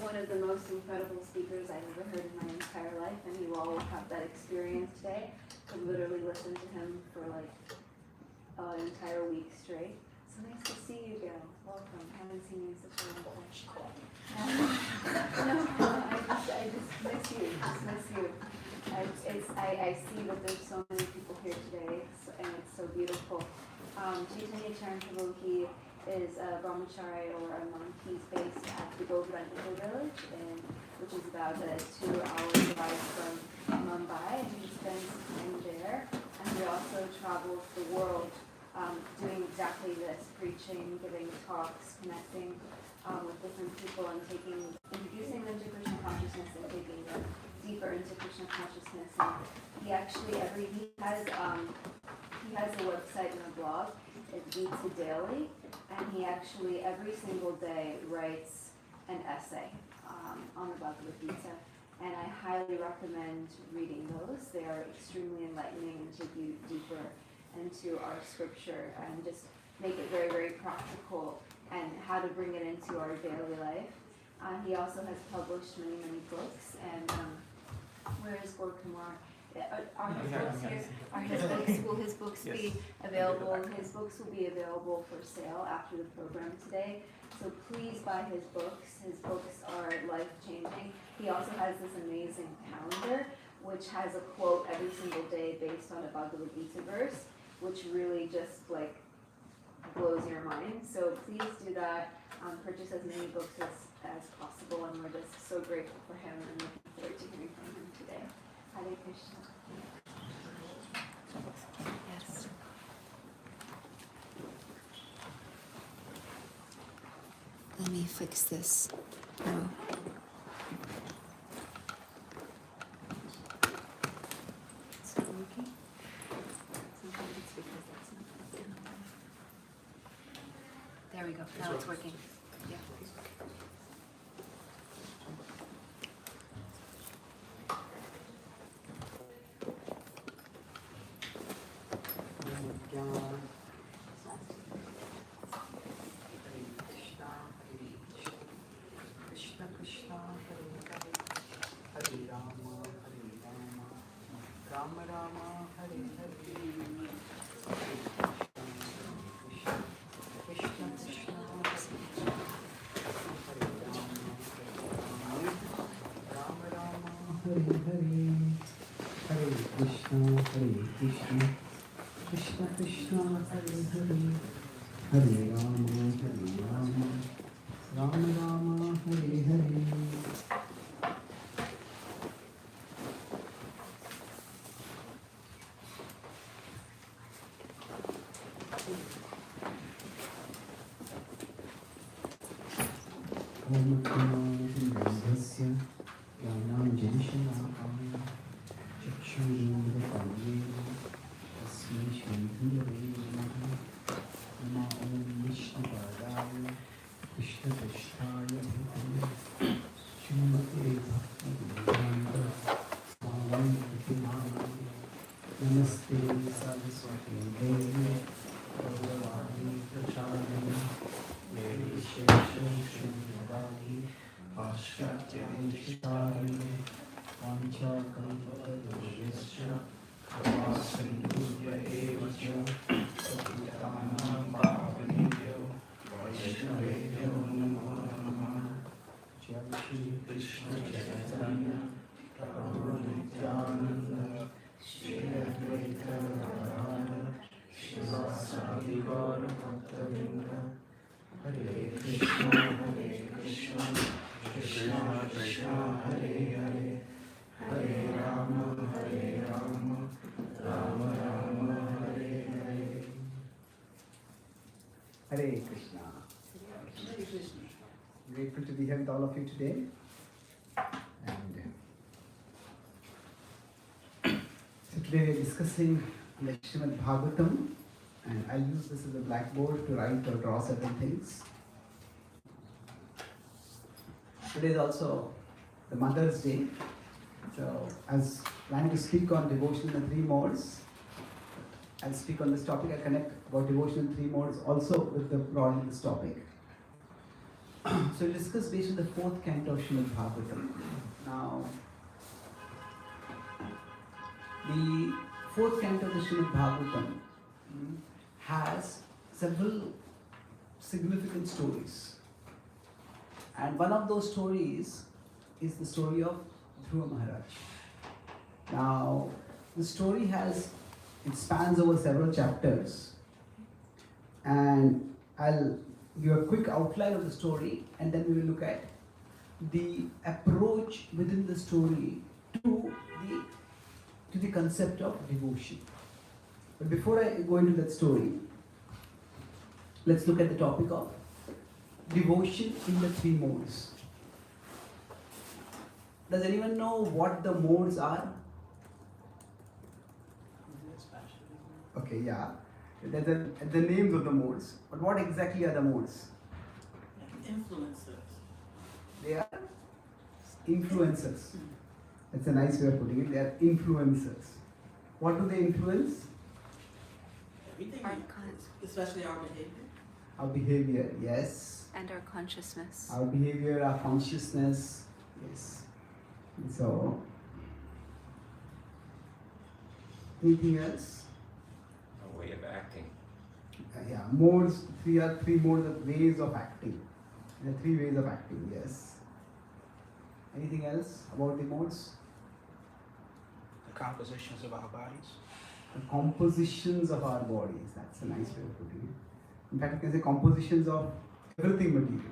one of the most incredible speakers I've ever heard in my entire life, and you all will have that experience today to literally listen to him for like an entire week straight. So nice to see you, Gail. Welcome. I haven't seen you in such a long time. I just miss you. I see that there's so many people here today, and it's so beautiful. Chaitanya Charan Prabhu, he is a brahmachari or a monk. He's based at the Govardhan village, which is about a 2-hour drive from Mumbai, and he spends time there. And he also travels the world doing exactly this, preaching, giving talks, connecting with different people and introducing them to Krishna consciousness and taking them deeper into Krishna consciousness. And he actually he has a website and a blog. It's Gita Daily, and he actually every single day writes an essay on the Bhagavad Gita, and I highly recommend reading those. They are extremely enlightening and take you deeper into our scripture and just make it very, very practical and how to bring it into our daily life. He also has published many, many books, and where is Gaur Kumar? Are his books here? Will his books be available? His books will be available for sale after the program today. So please buy his books. His books are life-changing. He also has this amazing calendar, which has a quote every single day based on a Bhagavad Gita verse, which really just like blows your mind. So please do that. Purchase as many books as possible, and we're just so grateful for him and looking forward to hearing from him today. Hare Krishna. Yes. Let me fix this. Oh. It's not working? Sometimes it's because that's not working. There we go. Now it's working. Yeah. Krishna Krishna Hare Hare Hare Rama Rama Rama Hare Hare. Om Namah Janam Chakshurudapalye Tasmai Shri Gurave Namaha. Nama Om Vishnu Padaya Krishna Krishnaya Bhutale Srimate Bhakti Vedanta Swami Pratimaya Namaste Saraswati Devi Bhagavani Prachadani Devi Shesha Srimavani Paschatya Vishitari Pancha Kalpatarusya Vasantuya Evacha Sakitanam Bhavanibhyo Vaishnavebhyo Namo Namaha. Jai Shri Krishna Chaitanya Prabhu Nityananda Shri Advaita Radharana Srivasadi Gaura Bhaktavrinda. Hare Krishna Krishna Krishna Hare Hare Hare Rama Rama Rama Hare Hare. Hare Krishna. Hare Krishna. Grateful to be here with all of you today. And so today we are discussing the Srimad Bhagavatam, and I'll use this as a blackboard to write or draw certain things. Today is also the Mother's Day. So I was planning to speak on devotion in the three modes. I'll speak on this topic. I connect about devotion in three modes also with the broadening this topic. So we'll discuss based on the fourth canto of Srimad Bhagavatam. Now, the fourth canto of the Srimad Bhagavatam has several significant stories. And one of those stories is the story of Dhruva Maharaj. Now, the story it spans over several chapters. And I'll give a quick outline of the story, and then we will look at the approach within the story to the concept of devotion. But before I go into that story, let's look at the topic of devotion in the three modes. Does anyone know what the modes are? Okay, yeah. There's the names of the modes. But what exactly are the modes? Influencers. They are influencers. That's a nice way of putting it. They are influencers. What do they influence? Everything, Our especially our behavior. Our behavior, yes. and our consciousness. Our behavior, our consciousness, yes. So, anything else? A way of acting. Yeah, modes. Three modes of ways of acting. There are three ways of acting, yes. Anything else about the modes? The compositions of our bodies. The compositions of our bodies. That's a nice way of putting it. In fact, you can say compositions of everything material.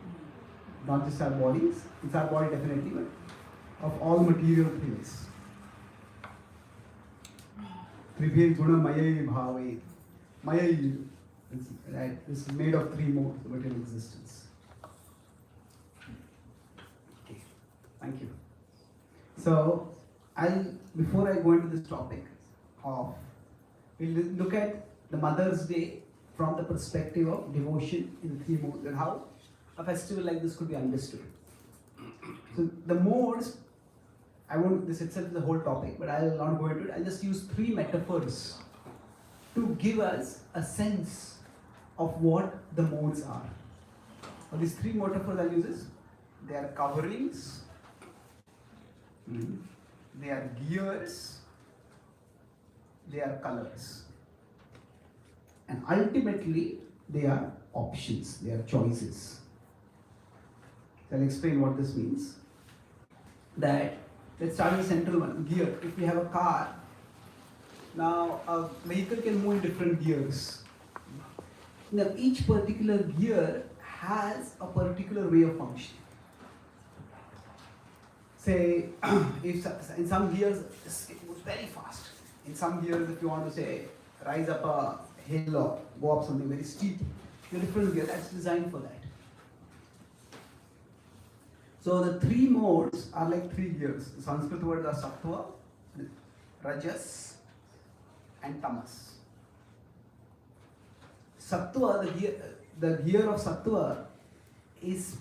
Not just our bodies. It's our body definitely, but of all material things. Tribhir guna mayai bhave. Mayai. Right? This is made of three modes of material existence. Okay. Thank you. So, before I go into this topic we'll look at the Mother's Day from the perspective of devotion in the three modes and how a festival like this could be understood. So the modes, this itself is the whole topic, but I will not go into it. I'll just use three metaphors to give us a sense of what the modes are. So these three metaphors I'll use is, they are coverings, they are gears, they are colors. And ultimately, they are options, they are choices. So I'll explain what this means. That, let's start with the central one, gear. If we have a car, now a vehicle can move in different gears. Now each particular gear has a particular way of functioning. Say, if in some gears it moves very fast. In some gears, if you want to say rise up a hill or go up something very steep, a different gear that's designed for that. So the three modes are like three gears. The Sanskrit words are sattva, rajas, and tamas. Sattva, the gear of sattva is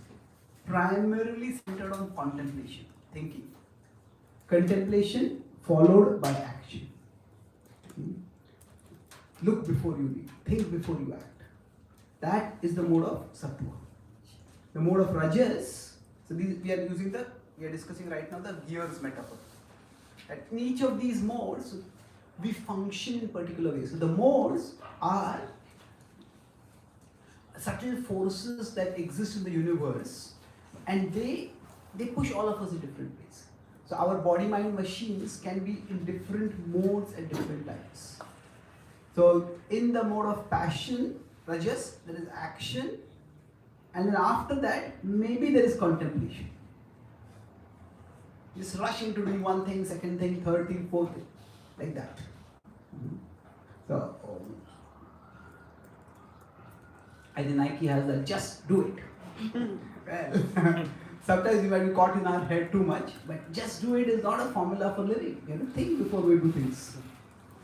primarily centered on contemplation, thinking. Contemplation followed by action. Look before you lead, think before you act. That is the mode of sattva. The mode of rajas, so we are discussing right now the gears metaphor. At each of these modes, we function in particular ways. So the modes are subtle forces that exist in the universe, and they push all of us in different ways. So our body-mind machines can be in different modes at different times. So in the mode of passion, rajas, there is action, and then after that, maybe there is contemplation. Just rush into doing one thing, second thing, third thing, fourth thing, like that. So, I think Nike has that, just do it. Well, sometimes we might be caught in our head too much, but just do it is not a formula for living. You have to think before we do things.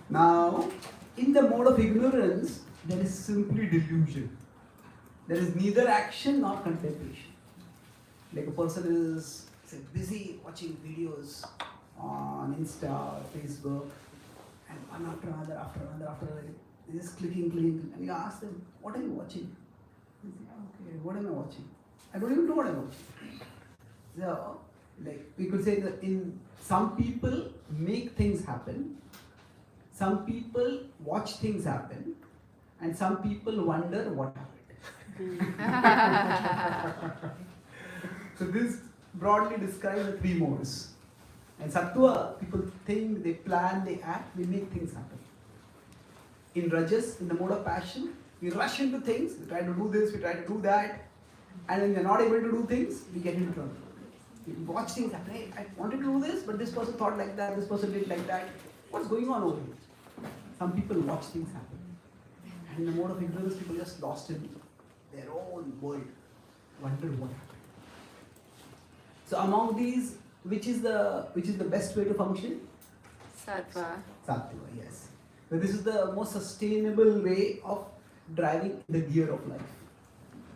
Now, in the mode of ignorance, there is simply delusion. There is neither action nor contemplation. Like a person is busy watching videos on Insta or Facebook, and one after another, they just clicking, and you ask them, what are you watching? They say, okay, what am I watching? I don't even know what I'm watching. So, like we could say that in some people make things happen, some people watch things happen, and some people wonder what happened. So this broadly describes the three modes. And Sattva, people think, they plan, they act, we make things happen. In Rajas, in the mode of passion, we rush into things, we try to do this, we try to do that, and when we are not able to do things, we get into trouble. We watch things happen. Hey, I wanted to do this, but this person thought like that, this person did like that. What's going on over here? Some people watch things happen. And in the mode of ignorance, people just lost in their own world, wonder what happened. So among these, which is the best way to function? Sattva. Sattva, yes. So this is the most sustainable way of driving the gear of life.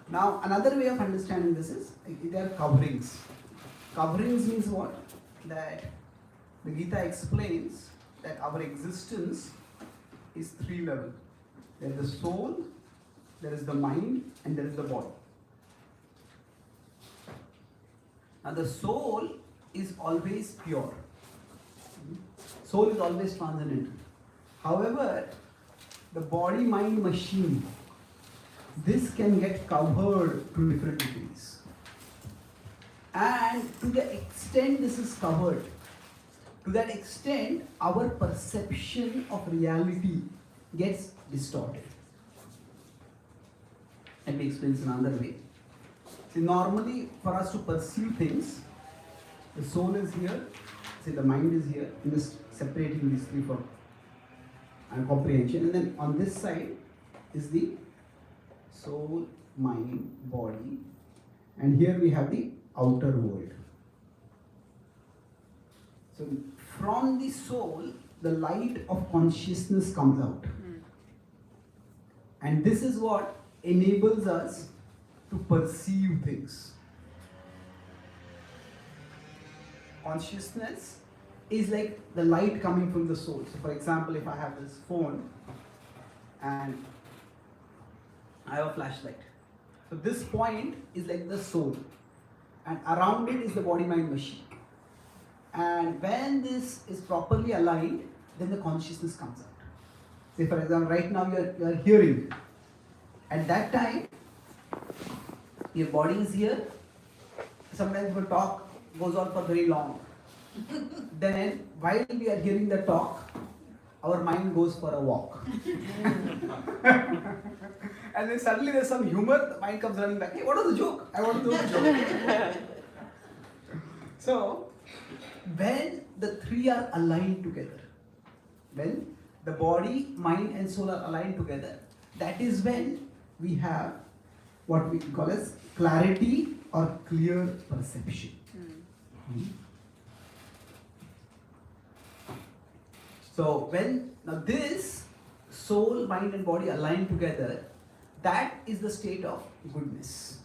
Now another way of understanding this is there are coverings. Coverings means what? That the Gita explains that our existence is three levels. There is the soul, there is the mind, and there is the body. Now the soul is always pure. Soul is always transcendental. However, the body-mind machine, this can get covered to different degrees. And to the extent this is covered, to that extent our perception of reality gets distorted. Let me explain this another way. See, normally for us to perceive things, the soul is here, say the mind is here, I'm just separating these three for comprehension, and then on this side is the soul, mind, body, and here we have the outer world. So from the soul, the light of consciousness comes out. And this is what enables us to perceive things. Consciousness is like the light coming from the soul. So for example, if I have this phone and I have a flashlight. So this point is like the soul, and around it is the body-mind machine. And when this is properly aligned, then the consciousness comes out. Say for example, right now you are hearing. At that time, your body is here. Sometimes the talk goes on for very long. Then while we are hearing the talk, our mind goes for a walk. And then suddenly there's some humor, the mind comes running back. Hey, what was the joke? I want to know the joke. So, when the three are aligned together, when the body, mind and soul are aligned together, that is when we have what we call as clarity or clear perception. So when now this soul, mind and body align together, that is the state of goodness.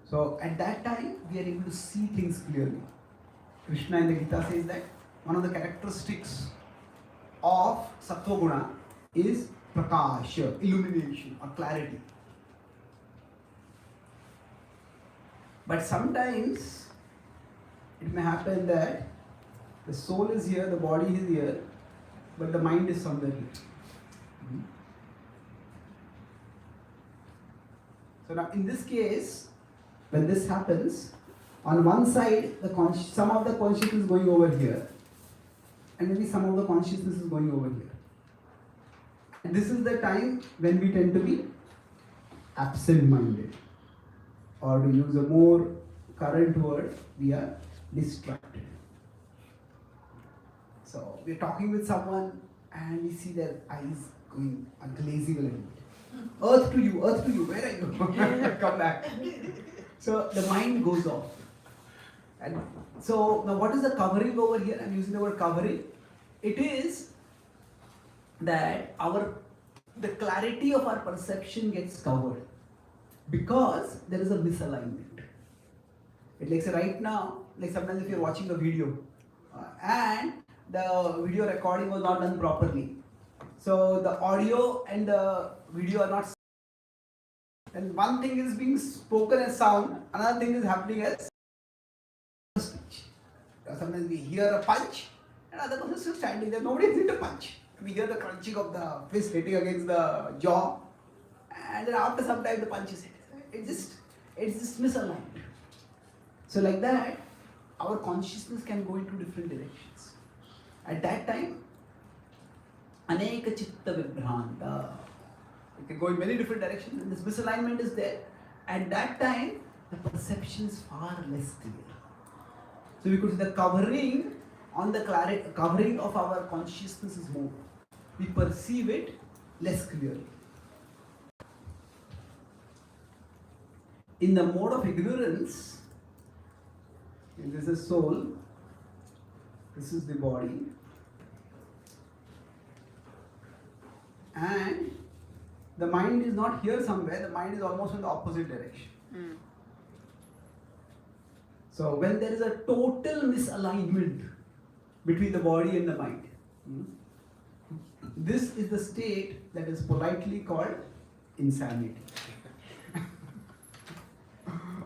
So at that time we are able to see things clearly. Krishna in the Gita says that one of the characteristics of Sattva Guna is prakasha, illumination or clarity. But sometimes it may happen that the soul is here, the body is here, but the mind is somewhere here. So now in this case, when this happens, on one side some of the consciousness is going over here, and maybe some of the consciousness is going over here. And this is the time when we tend to be absent-minded, or to use a more current word, we are distracted. So we're talking with someone and we see their eyes going glazing a little bit. Earth to you, where are you? Come back. So the mind goes off. And so now what is the covering over here? I'm using the word covering. It is that the clarity of our perception gets covered because there is a misalignment. It like say right now, like sometimes if you're watching a video and the video recording was not done properly, so the audio and the video are not. And one thing is being spoken as sound, another thing is happening as speech. Sometimes we hear a punch, and other person is still standing there. Nobody is in to punch. We hear the crunching of the fist hitting against the jaw, and then after some time the punch is hit. It's just misaligned. So like that, our consciousness can go into different directions. At that time, aneka chitta vibhranta. It can go in many different directions, and this misalignment is there. At that time, the perception is far less clear. So we could say the covering on the covering of our consciousness is more. We perceive it less clearly. In the mode of ignorance, this is soul, this is the body, and the mind is not here somewhere, the mind is almost in the opposite direction. So when there is a total misalignment between the body and the mind, this is the state that is politely called insanity.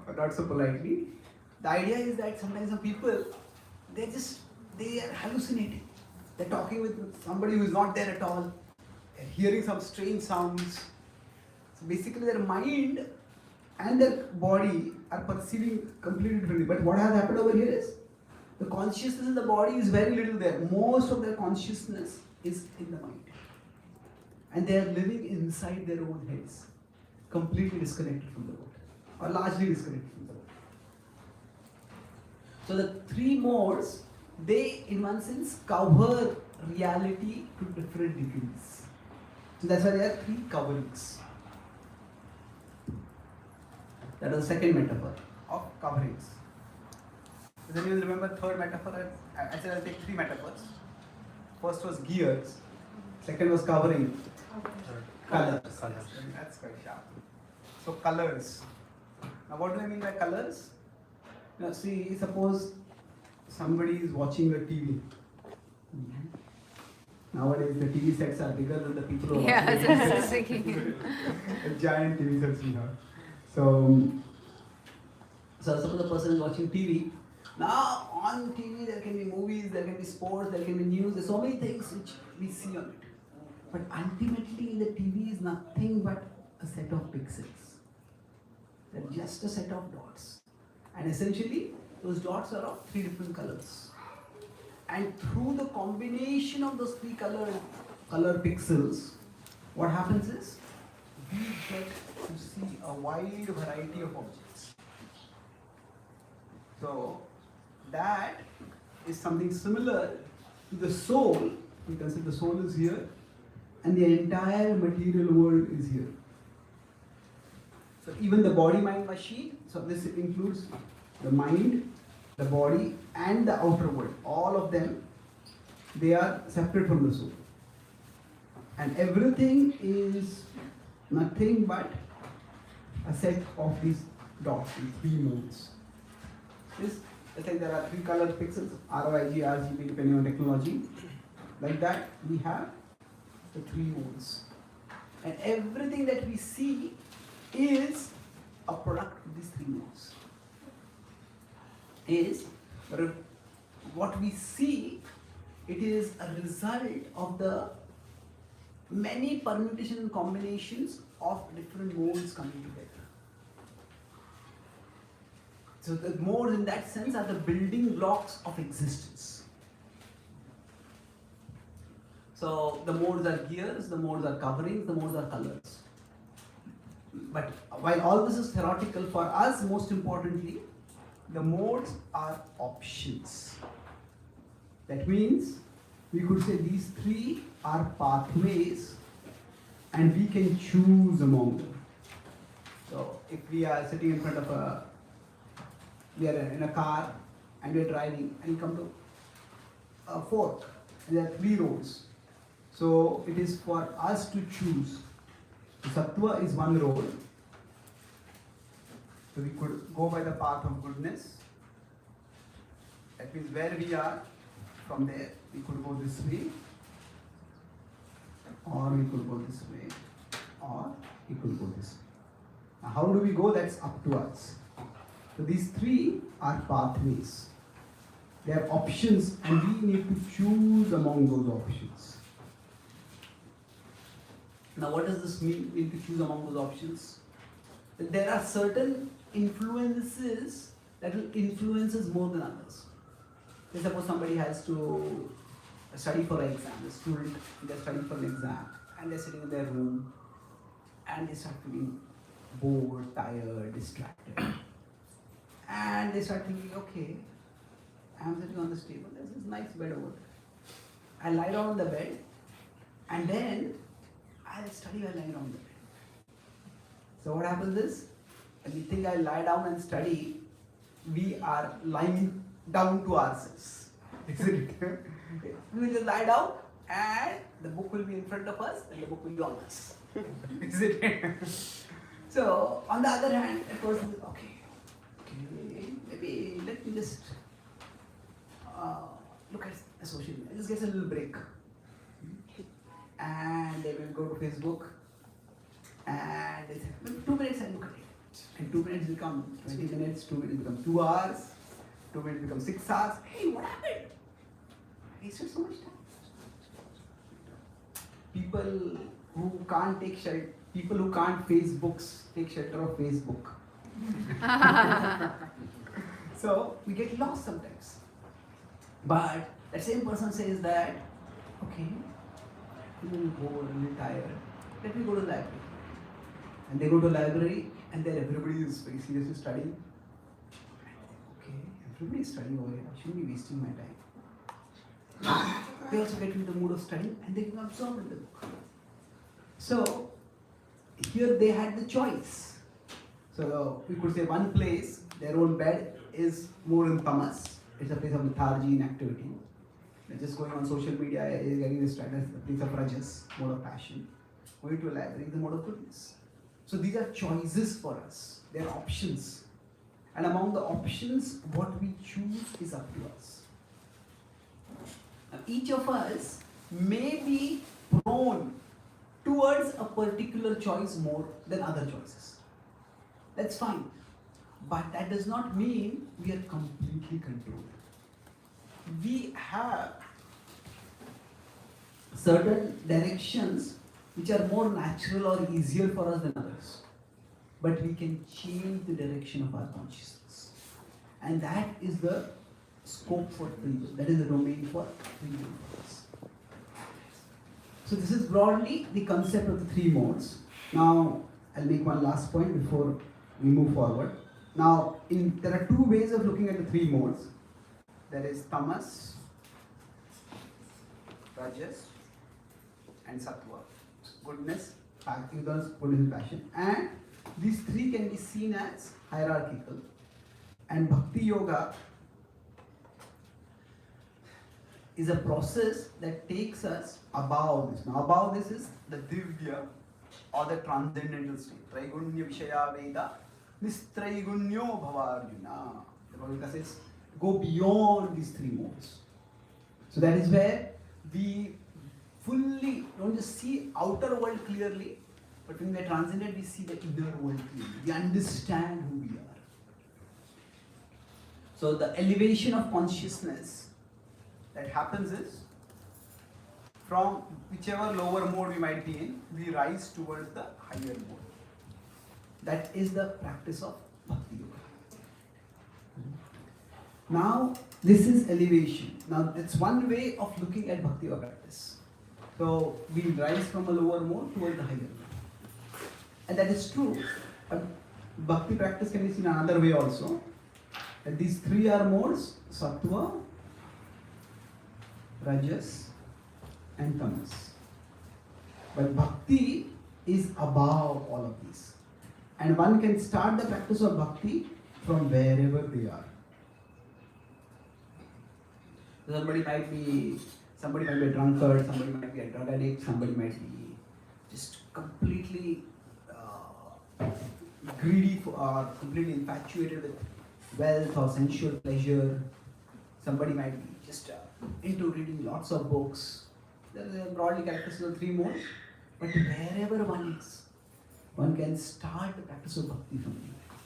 Or not so politely. The idea is that sometimes some people, they are hallucinating. They're talking with somebody who is not there at all. They're hearing some strange sounds. So basically their mind and their body are perceiving completely differently. But what has happened over here is, the consciousness in the body is very little there. Most of their consciousness is in the mind. And they are living inside their own heads, completely disconnected from the world, or largely disconnected from the world. So the three modes, they in one sense cover reality to different degrees. So that's why there are three coverings. That was the second metaphor of coverings. Does anyone remember third metaphor? I said I'll take three metaphors. First was gears, second was covering, colors. That's quite sharp. So colors. Now what do I mean by colors? Now see, suppose somebody is watching a TV. Nowadays the TV sets are bigger than the people who are watching. Yeah, I was thinking. A giant TV sets we have. So suppose the person is watching TV. Now on TV there can be movies, there can be sports, there can be news, there's so many things which we see on it. But ultimately the TV is nothing but a set of pixels. They're just a set of dots. And essentially those dots are of three different colors. And through the combination of those three color pixels, what happens is we get to see a wide variety of objects. So that is something similar to the soul. You can say the soul is here and the entire material world is here. So even the body-mind machine, so this includes the mind, the body and the outer world. All of them, they are separate from the soul. And everything is nothing but a set of these dots, these three modes. Let's say there are three color pixels, ROIG, RGB, depending on technology. Like that, we have the three modes. And everything that we see is a product of these three modes. What we see, it is a result of the many permutations and combinations of different modes coming together. So the modes in that sense are the building blocks of existence. So the modes are gears, the modes are coverings, the modes are colors. But while all this is theoretical, for us most importantly, the modes are options. That means we could say these three are pathways and we can choose among them. So if we are sitting in front of we are in a car and we are driving and you come to a fork and there are three roads. So it is for us to choose. The sattva is one road. So we could go by the path of goodness. That means where we are, from there we could go this way, or we could go this way, or we could go this way. Now, how do we go? That's up to us. So these three are pathways. They are options and we need to choose among those options. Now what does this mean? We need to choose among those options. There are certain influences that will influence us more than others. Say suppose somebody has to study for an exam, a student, they're studying for an exam and they're sitting in their room and they start feeling bored, tired, distracted. And they start thinking, okay, I'm sitting on this table, there's this nice bed over there. I lie down on the bed and then I'll study while lying on the bed. So what happens is, when we think I lie down and study, we are lying down to ourselves. Isn't it? We will just lie down and the book will be in front of us and the book will be on us. Isn't it? So on the other hand, a person is okay, maybe let me just look at the social media, just get a little break. And they will go to Facebook and they say, 2 minutes I look at it. And 2 minutes become 20 minutes, 2 minutes become 2 hours, 2 minutes become 6 hours. Hey, what happened? I wasted so much time. People who can't take shelter, people who can't face books, take shelter of Facebook. So we get lost sometimes. But that same person says that, okay, I'm a little bored, a little tired, let me go to the library. And they go to the library and then everybody is very seriously studying. Okay, everybody is studying over here, I shouldn't be wasting my time. They also get into the mood of studying and they can absorb in the book. So, here they had the choice. So, we could say one place, their own bed is more in tamas. It's a place of lethargy, inactivity. They're just going on social media, is getting distracted. It's a place of rajas, mode of passion. Going to a library is the mode of goodness. So these are choices for us. They are options. And among the options, what we choose is up to us. Now, each of us may be prone towards a particular choice more than other choices. That's fine. But that does not mean we are completely controlled. We have certain directions which are more natural or easier for us than others. But we can change the direction of our consciousness. And that is the scope for free will. That is the domain for free will for us. So this is broadly the concept of the three modes. Now, I'll make one last point before we move forward. Now, there are two ways of looking at the three modes. There is tamas, rajas, and sattva. Goodness, goodness, passion. And these three can be seen as hierarchical. And bhakti yoga is a process that takes us above this. Now, above this is the divya or the transcendental state. Traigunya Vishaya Veda, Nistraigunyo Bhavarjuna. The Bhagavad says, go beyond these three modes. So that is where we fully don't just see outer world clearly, but when we are transcended, we see the inner world clearly. We understand who we are. So the elevation of consciousness that happens is, from whichever lower mode we might be in, we rise towards the higher mode. That is the practice of Bhakti Yoga. Now, this is elevation. Now, that's one way of looking at Bhakti Yoga practice. So, we rise from a lower mode towards the higher mode. And that is true. But Bhakti practice can be seen another way also. That these three are modes: Sattva, Rajas, and Tamas. But Bhakti is above all of these. And one can start the practice of Bhakti from wherever they are. Somebody might be a drunkard, somebody might be a drug addict, somebody might be just completely greedy or completely infatuated with wealth or sensual pleasure. Somebody might be just into reading lots of books. There are broadly characteristics of three modes. But wherever one is, one can start the practice of bhakti from anywhere.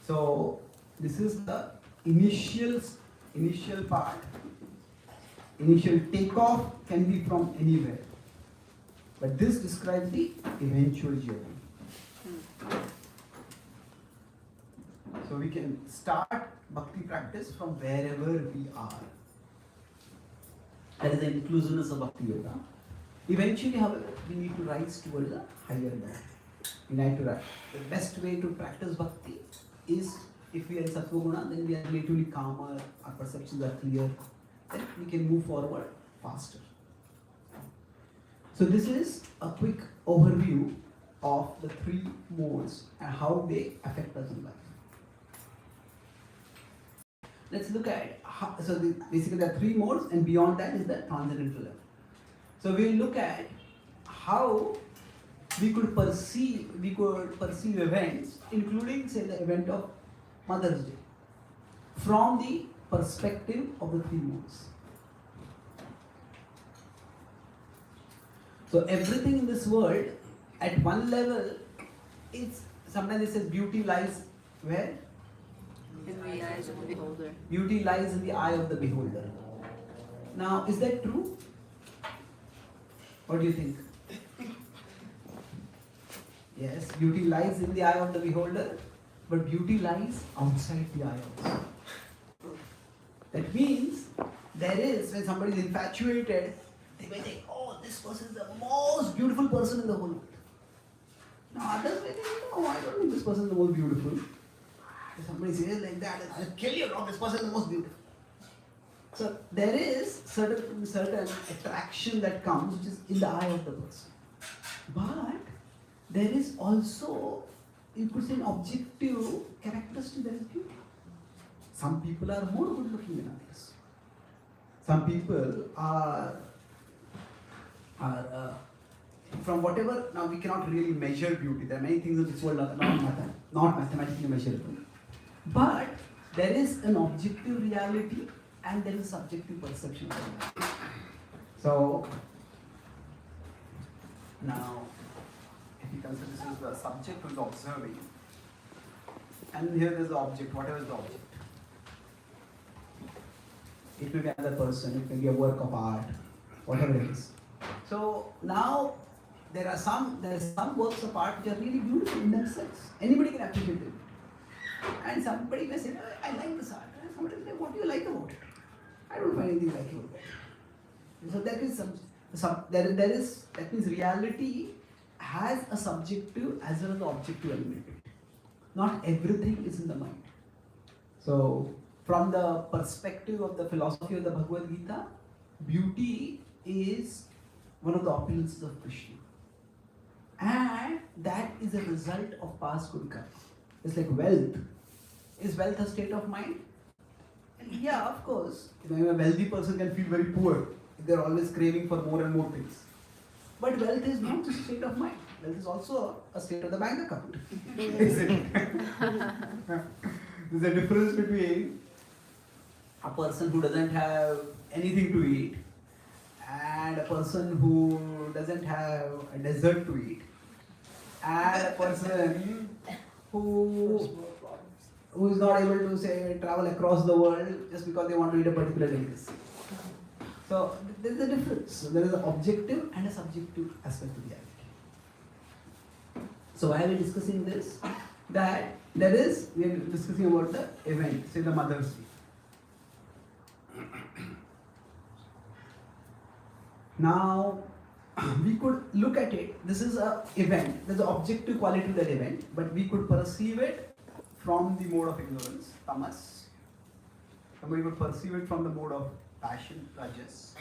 So this is the initial part. Initial takeoff can be from anywhere. But this describes the eventual journey. So we can start bhakti practice from wherever we are. That is the inclusiveness of bhakti yoga. Eventually, however, we need to rise towards a higher level. We need to rise. The best way to practice bhakti is, if we are in sattva guna, then we are relatively calmer, our perceptions are clear, then we can move forward faster. So this is a quick overview of the three modes and how they affect us in life. Let's look at how, basically there are three modes, and beyond that is the transcendental level. So we'll look at how we could perceive events, including say the event of Mother's Day, from the perspective of the three modes. So everything in this world, at one level, it's sometimes it says beauty lies where? In the eyes of the beholder. Beauty lies in the eye of the beholder. Now, is that true? What do you think? Yes, beauty lies in the eye of the beholder, but beauty lies outside the eye also. That means there is, when somebody is infatuated, they may think, oh, this person is the most beautiful person in the whole world. Now others may think, no, I don't think this person is the most beautiful. If somebody says like that, I'll kill you, no, this person is the most beautiful. So there is certain attraction that comes which is in the eye of the person. But there is also, you could say, an objective characteristic that is beauty. Some people are more good looking than others. Some people are from whatever, now we cannot really measure beauty. There are many things in this world that are not mathematically measurable. But there is an objective reality and there is a subjective perception of reality. So, now, if you consider this is the subject who is observing, and here there is the object, whatever is the object. It may be another person, it may be a work of art, whatever it is. So now there are some works of art which are really beautiful in themselves. Anybody can appreciate it. And somebody may say, I like this art. And somebody may say, what do you like about it? I don't find anything like about it. So that is that means reality has a subjective as well as an objective element. Not everything is in the mind. So from the perspective of the philosophy of the Bhagavad Gita, beauty is one of the opulences of Krishna. And that is a result of past good karma. It's like wealth. Is wealth a state of mind? And yeah, of course. A wealthy person can feel very poor if they're always craving for more and more things. But wealth is not just a state of mind. Wealth is also a state of the bank account. Is it? There's a difference between a person who doesn't have anything to eat and a person who doesn't have a dessert to eat and a person who is not able to say travel across the world just because they want to eat a particular delicacy. So there is a difference. So there is an objective and a subjective aspect to reality. So why are we discussing this? That we are discussing about the event, say the Mother's Day. Now, we could look at it, this is an event, there's an objective quality to that event, but we could perceive it from the mode of ignorance, tamas. Somebody could perceive it from the mode of passion, rajas.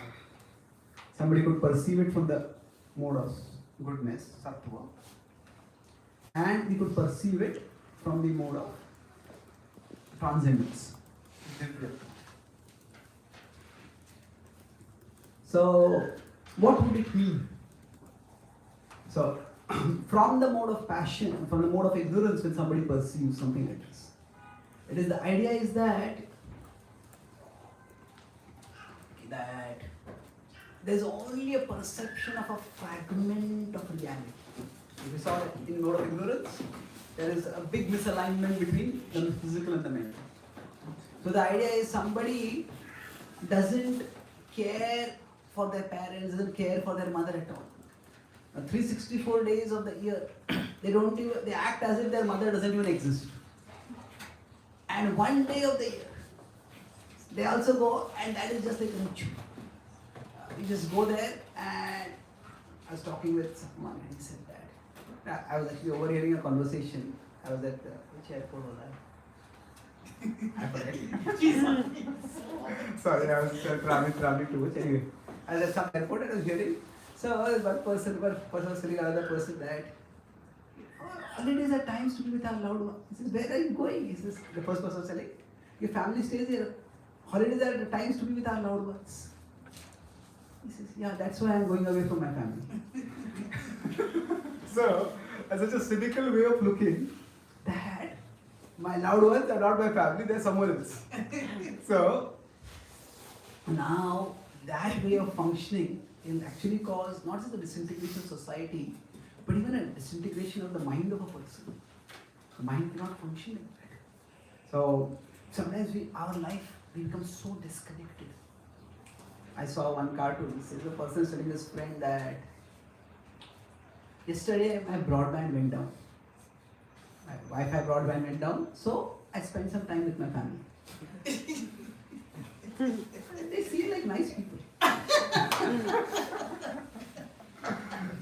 Somebody could perceive it from the mode of goodness, sattva. And we could perceive it from the mode of transcendence, divya. So, what would it mean? So, from the mode of passion, from the mode of ignorance, when somebody perceives something like this, the idea is that there's only a perception of a fragment of reality. If you saw that in mode of ignorance, there is a big misalignment between the physical and the mental. So the idea is somebody doesn't care for their parents, doesn't care for their mother at all. 364 days of the year, they act as if their mother doesn't even exist. And one day of the year, they also go, and that is just like a ritual. You just go there, and I was talking with someone, and he said that. I was actually overhearing a conversation. I was at which airport was I? I forget. Sorry, I was traveling too much. Anyway, I was at some airport and I was hearing. So one person was telling another person that holidays are times to be with our loved ones. He says, where are you going? He says, the first person was telling, your family stays here. Holidays are the times to be with our loved ones. He says, yeah, that's why I'm going away from my family. So, as such a cynical way of looking, that my loved ones are not my family, they're someone else. So, now that way of functioning will actually cause not just the disintegration of society, but even a disintegration of the mind of a person. The mind cannot function like that. So, sometimes our life, we become so disconnected. I saw one cartoon, it says the person is telling his friend that yesterday my broadband went down. My Wi-Fi broadband went down, so I spent some time with my family. They seem like nice people.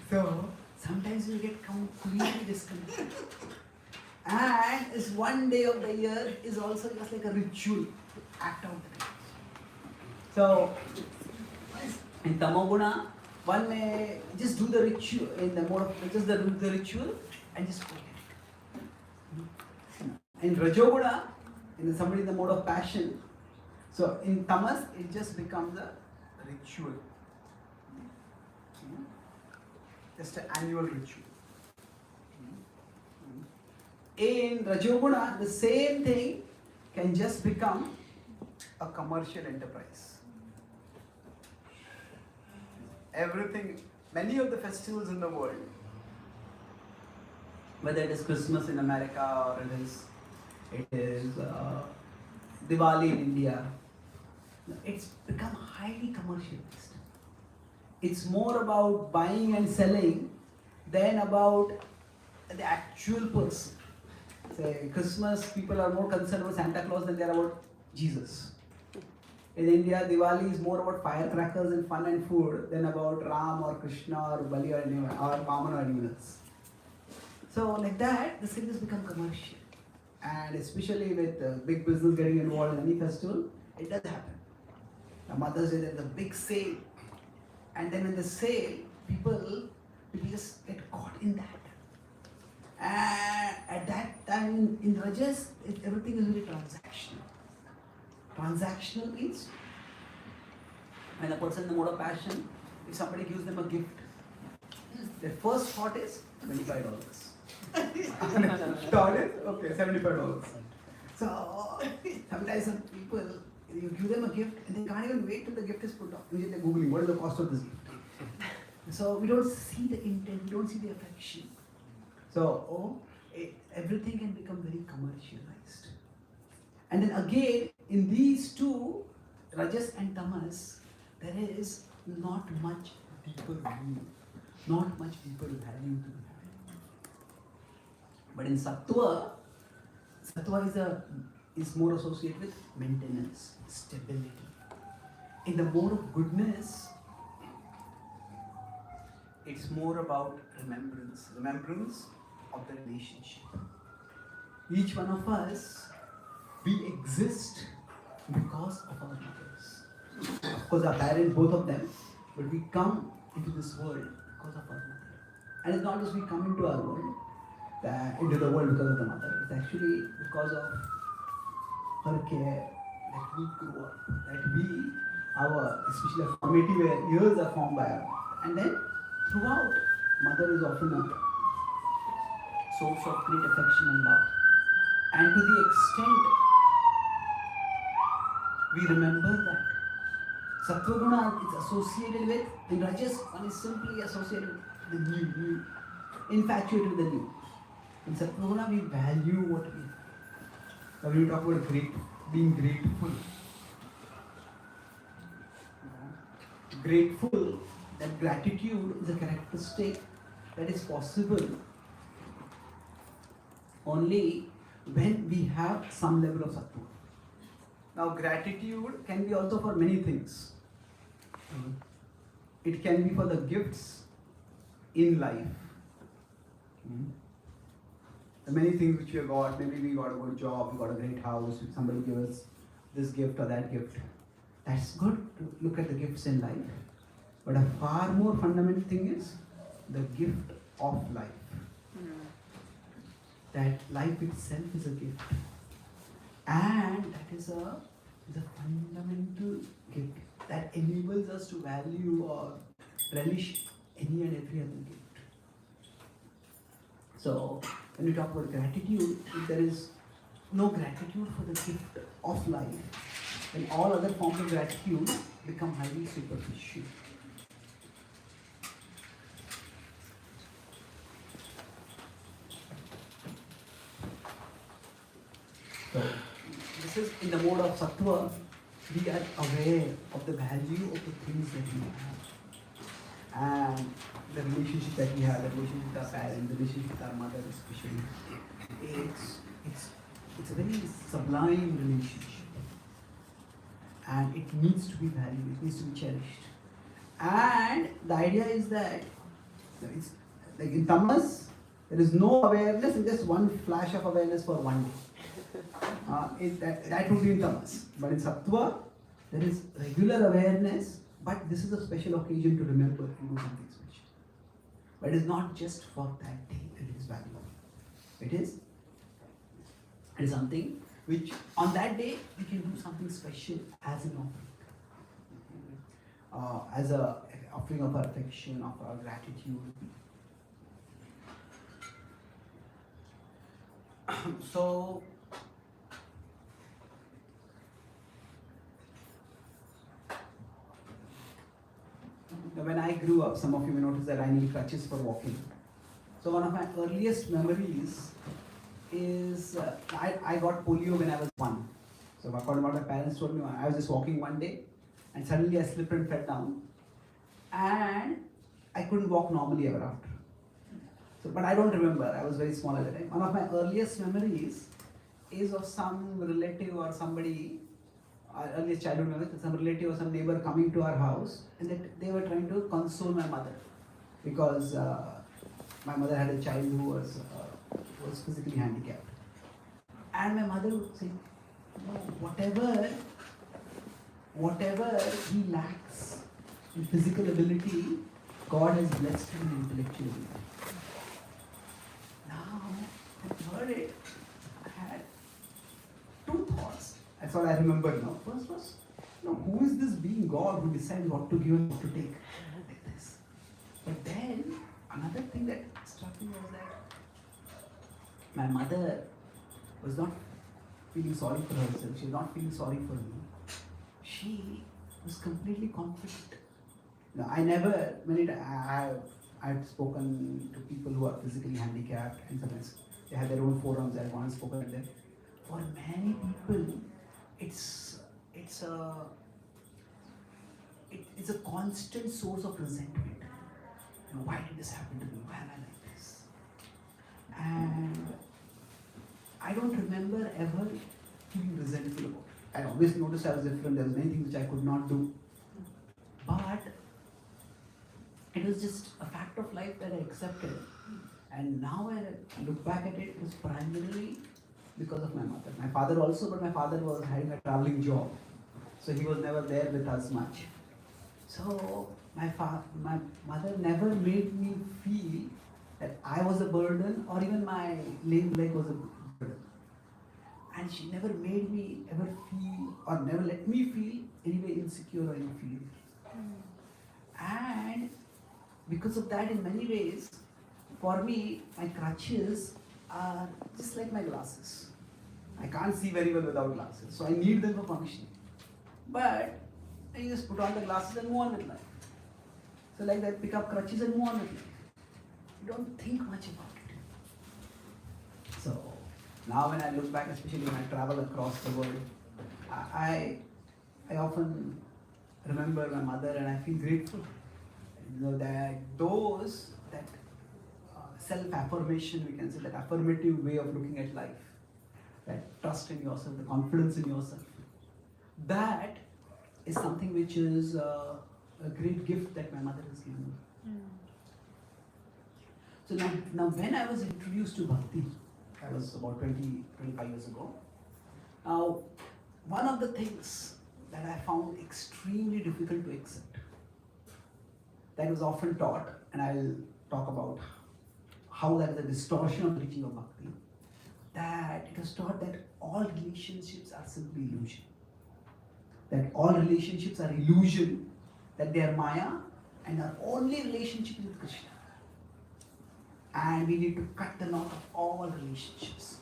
So sometimes you get completely disconnected. And this one day of the year is also just like a ritual to act out the day. So in Tamoguna, one may just do the ritual in the mode of just do the ritual and just forget it. In Rajoguna, somebody in the mode of passion. So in Tamas, it just becomes a ritual. Just an annual ritual. In Rajoguna, the same thing can just become a commercial enterprise. Everything, many of the festivals in the world, whether it is Christmas in America or it is Diwali in India, it's become highly commercialized. It's more about buying and selling than about the actual person. Say Christmas, people are more concerned about Santa Claus than they are about Jesus. In India, Diwali is more about firecrackers and fun and food than about Ram or Krishna or Bali or anyone or Vaman or anyone else. So like that, the thing has become commercial. And especially with big business getting involved in any festival, it does happen. The Mother's Day, there's a big sale. And then in the sale, people just get caught in that. And at that time in Rajas, everything is really transactional. Transactional means when a person in the mode of passion, if somebody gives them a gift, their first thought is $25. Thought is okay, $75. So sometimes some people, you give them a gift and they can't even wait till the gift is put off. They're googling what is the cost of this gift. So we don't see the intent, we don't see the affection. So everything can become very commercialized. And then again, in these two, Rajas and Tamas, there is not much deeper meaning, not much deeper value to it. But in Sattva is more associated with maintenance, stability. In the mode of goodness, it's more about remembrance of the relationship. Each one of us, we exist because of our mothers. Of course, our parents, both of them, but we come into this world because of our mother. And it's not just we come into our world, into the world because of the mother. It's actually because of her care that we grow up, that especially our formative years are formed by our mother. And then throughout, mother is often a source of great affection and love. And to the extent we remember that, Sattva-guna is associated with, in Rajas, one is simply associated with the new. infatuated with the new. In Satvaguna, we value what we have. Now, when we talk about being grateful, grateful, that gratitude is a characteristic that is possible only when we have some level of sattva. Now, gratitude can be also for many things. It can be for the gifts in life. The many things which we have got, maybe we got a good job, we got a great house, somebody gave us this gift or that gift. That's good to look at the gifts in life. But a far more fundamental thing is the gift of life. That life itself is a gift. And that is a fundamental gift that enables us to value or relish any and every other gift. So, when we talk about gratitude, if there is no gratitude for the gift of life, then all other forms of gratitude become highly superficial. So, this is in the mode of sattva, we are aware of the value of the things that we have. And the relationship that we have, the relationship with our parents, the relationship with our mother especially, it's a very sublime relationship. And it needs to be valued, it needs to be cherished. And the idea is that, it's like in tamas, there is no awareness, and just one flash of awareness for one day. That would be in tamas. But in sattva, there is regular awareness, but this is a special occasion to remember and do something special. But it is not just for that day that it is valuable. It is something which on that day we can do something special as an offering. As an offering of our affection, of our gratitude. So, when I grew up, some of you may notice that I need crutches for walking. So one of my earliest memories is I got polio when I was 1. So according to what my parents told me, I was just walking one day and suddenly I slipped and fell down and I couldn't walk normally ever after. So, but I don't remember, I was very small at the time. One of my earliest memories is of some relative or somebody, earliest childhood memories, some relative or some neighbor coming to our house and that they were trying to console my mother because my mother had a child who was physically handicapped. And my mother would say, no, whatever he lacks in physical ability, God has blessed him in intellectual ability. Now, I heard it, I had 2 thoughts. That's what I remember now. First was, who is this being God who decides what to give and what to take? Like this. But then, another thing that struck me was that my mother was not feeling sorry for herself. She was not feeling sorry for me. She was completely confident. Now, I never, I've spoken to people who are physically handicapped and sometimes they have their own forums. I've once spoken to them. For many people, it's a constant source of resentment. Why did this happen to me? Why am I like this? And I don't remember ever feeling resentful about it. I always noticed I was different. There was many things which I could not do. But it was just a fact of life that I accepted. And now when I look back at it, it was primarily because of my mother. My father also, but my father was having a traveling job. So he was never there with us much. So my mother never made me feel that I was a burden or even my lame leg was a burden. And she never made me ever feel or never let me feel anyway insecure or inferior. And because of that, in many ways, for me, my crutches are just like my glasses. I can't see very well without glasses, so I need them for functioning. But I just put on the glasses and move on with life. So like that, pick up crutches and move on with life. you don't think much about it. So now when I look back, especially when I travel across the world, I often remember my mother and I feel grateful. You know, that those that self-affirmation, we can say, that affirmative way of looking at life, that trust in yourself, the confidence in yourself, that is something which is a great gift that my mother has given me. So now when I was introduced to Bhakti, I was about 25 years ago. Now, one of the things that I found extremely difficult to accept, that was often taught, and I'll talk about how that is a distortion of the teaching of Bhakti, that it was taught that all relationships are simply illusion. That all relationships are illusion, that they are Maya, and our only relationship is with Krishna. And we need to cut the knot of all relationships.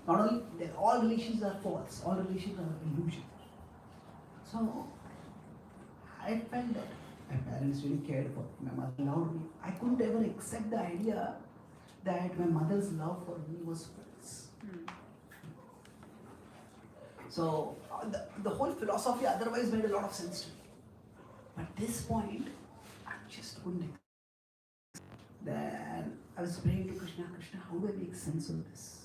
Not only that, all relationships are false, all relationships are illusion. So I felt that my parents really cared for me, my mother loved me. I couldn't ever accept the idea that my mother's love for me was false. So the whole philosophy otherwise made a lot of sense to me. But this point, I just couldn't accept. Then I was praying to Krishna, Krishna, how do I make sense of this?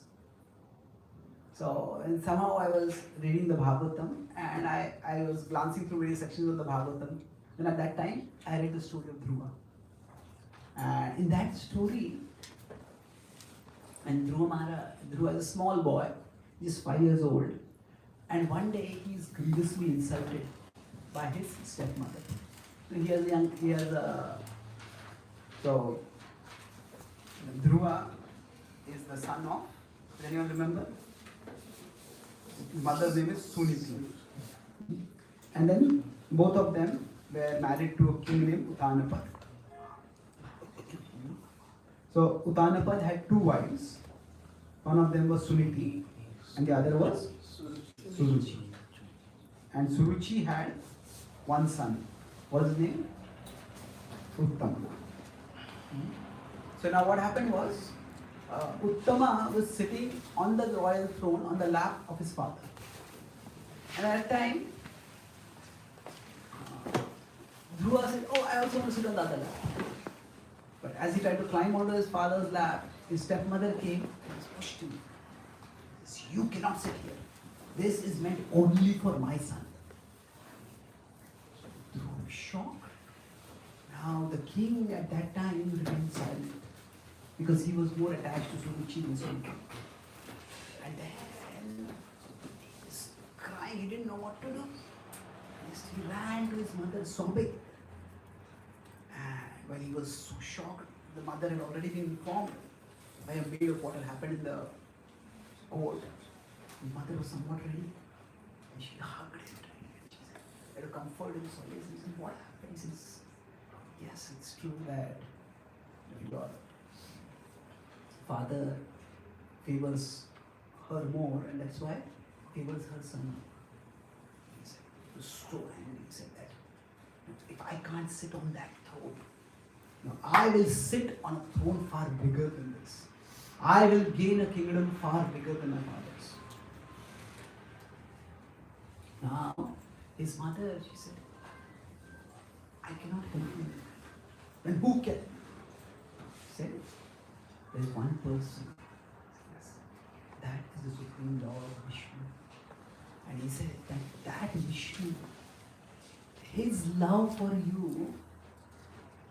So, and somehow I was reading the Bhagavatam and I was glancing through various sections of the Bhagavatam. Then at that time, I read the story of Dhruva. And in that story, and Dhruva is a small boy, he's 5 years old, and one day he is grievously insulted by his stepmother. So Dhruva is the son of, does anyone remember? Mother's name is Suniti. And then both of them were married to a king named Uttanapad. So Uttanapad had 2 wives. One of them was Suniti and the other was Suruchi. And Suruchi had 1 son. What is his name? Uttama. So now what happened was, Uttama was sitting on the royal throne on the lap of his father. And at that time, Dhruva said, oh, I also want to sit on the other lap. But as he tried to climb onto his father's lap, his stepmother came and pushed him. He said, you cannot sit here. This is meant only for my son. Dhruva was shocked. Now the king at that time remained silent because he was more attached to Suruchi than Suniti. And then he was crying, he didn't know what to do. He ran to his mother sobbing. And when he was so shocked, the mother had already been informed by a maid of what had happened in the court. His mother was somewhat ready. And she hugged him and she said, to comfort him, so he said, what happened? He says, yes, it's true that your father favors her more, and that's why favors her son. He said, he was so angry. He said that if I can't sit on that throne, I will sit on a throne far bigger than this. I will gain a kingdom far bigger than my father's. Now, his mother, she said, I cannot help you. Then who can? He said, there is one person. Yes. That is the Supreme Lord Vishnu. And he said that Vishnu, his love for you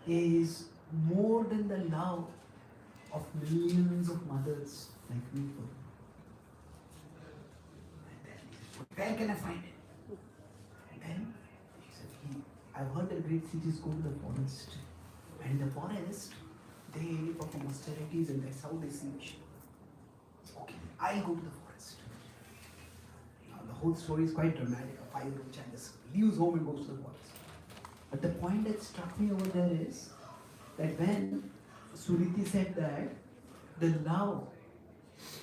is more than the love of millions of mothers like me for you. And then he said, where can I find it? And then he said, I've heard that great cities go to the forest. And in the forest, they perform austerities and that's how they see Vishnu. Okay, I'll go to the forest. Now the whole story is quite dramatic. A 5-year-old child just leaves home and goes to the forest. But the point that struck me over there is that when Suniti said that the love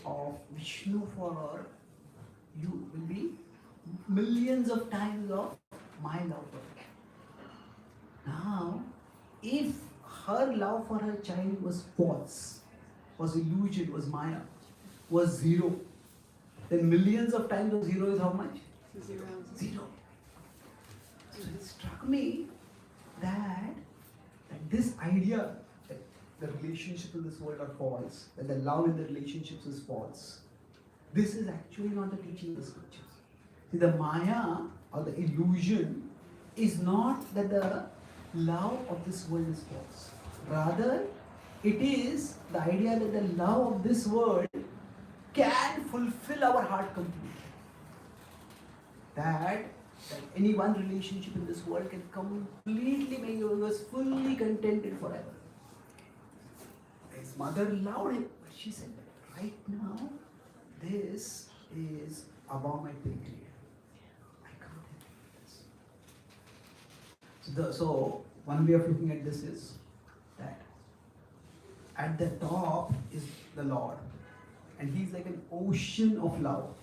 of Vishnu for you will be millions of times of my love for you. Now, if her love for her child was false, was illusion, was Maya, was zero. Then millions of times of zero is how much? Zero. Zero. So it struck me that this idea that the relationships in this world are false, that the love in the relationships is false, this is actually not the teaching of the scriptures. See, the Maya or the illusion is not that the love of this world is false. Rather, it is the idea that the love of this world can fulfill our heart completely. That any one relationship in this world can completely make us fully contented forever. His mother loved him, but she said, right now, this is above my pay grade. I can't handle this. So one way of looking at this is that at the top is the Lord, and He's like an ocean of love.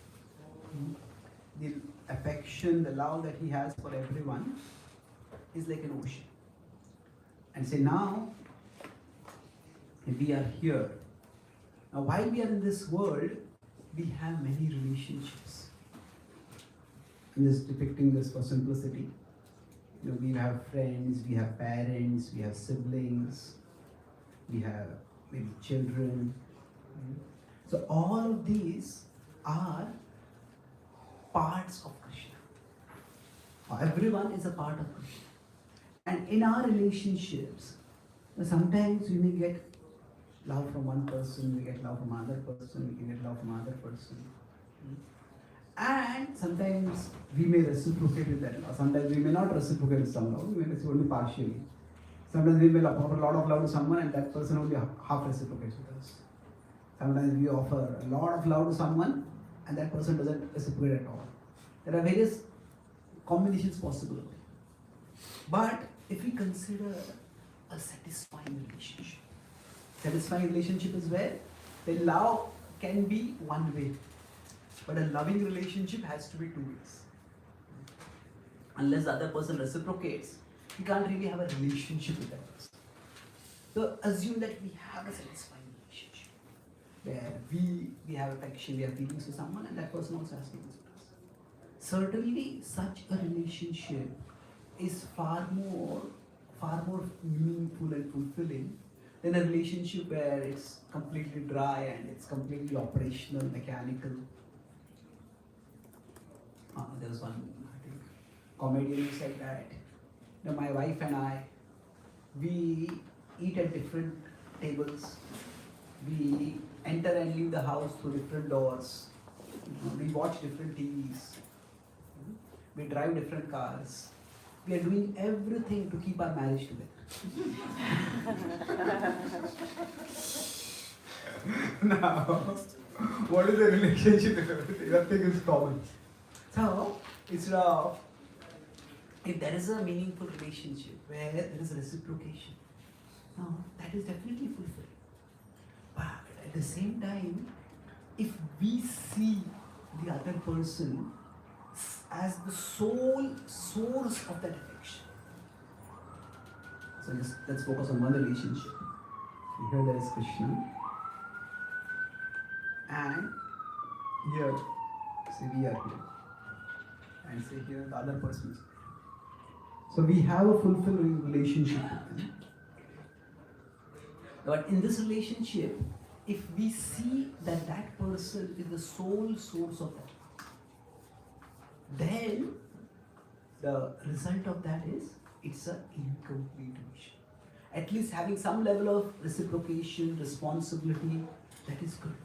The affection, the love that He has for everyone is like an ocean. And say now, we are here. Now while we are in this world, we have many relationships. I'm just depicting this for simplicity. You know, we have friends, we have parents, we have siblings, we have maybe children. So all of these are parts of Krishna. Everyone is a part of Krishna. And in our relationships, sometimes we may get love from one person, we get love from another person, we can get love from another person. And sometimes we may reciprocate with that love. Sometimes we may not reciprocate with some love, we may receive only partially. Sometimes we may offer a lot of love to someone and that person only half reciprocates with us. Sometimes we offer a lot of love to someone and that person doesn't reciprocate at all. There are various combinations possible. But if we consider a satisfying relationship, satisfying relationship is where the love can be one way, but a loving relationship has to be two ways. Unless the other person reciprocates, we can't really have a relationship with that person. So assume that we have a satisfying relationship where we have affection, we have feelings for someone, and that person also has feelings for us. Certainly, such a relationship is far more meaningful and fulfilling than a relationship where it's completely dry and it's completely operational, mechanical. There was one, I think, comedian who said that, you know, my wife and I, we eat at different tables, we enter and leave the house through different doors, we watch different TVs, we drive different cars. We are doing everything to keep our marriage together. Now, what is the relationship if everything? Nothing is common. So, instead of, if there is a meaningful relationship where there is reciprocation, now that is definitely fulfilled. But at the same time, if we see the other person as the sole source of that affection. So let's focus on one relationship. Here there is Krishna. And here, say we are here. And say here the other person is here. So we have a fulfilling relationship with them. But in this relationship, if we see that that person is the sole source of that, then the result of that is it's an incomplete relation. At least having some level of reciprocation, responsibility, that is good.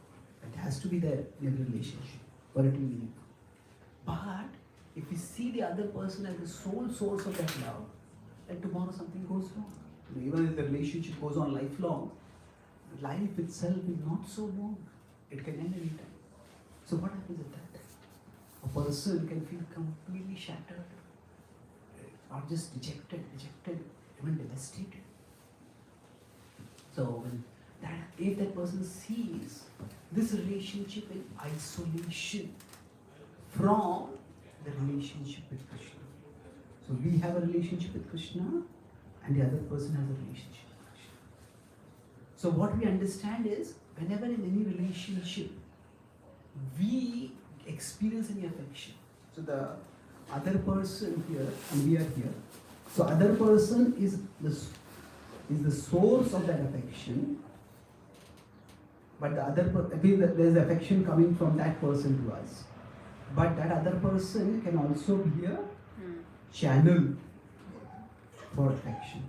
It has to be there in every relationship for it to be meaningful. But if we see the other person as the sole source of that love, then tomorrow something goes wrong. Even if the relationship goes on lifelong, life itself is not so long. It can end any time. So what happens at that time? A person can feel completely shattered, not just dejected, even devastated. So if that person sees this relationship in isolation from the relationship with Krishna. So we have a relationship with Krishna and the other person has a relationship with Krishna. So what we understand is, whenever in any relationship, we experience any affection. So the other person here, and we are here. So other person is the source of that affection. But the other there's affection coming from that person to us. But that other person can also be a channel for affection.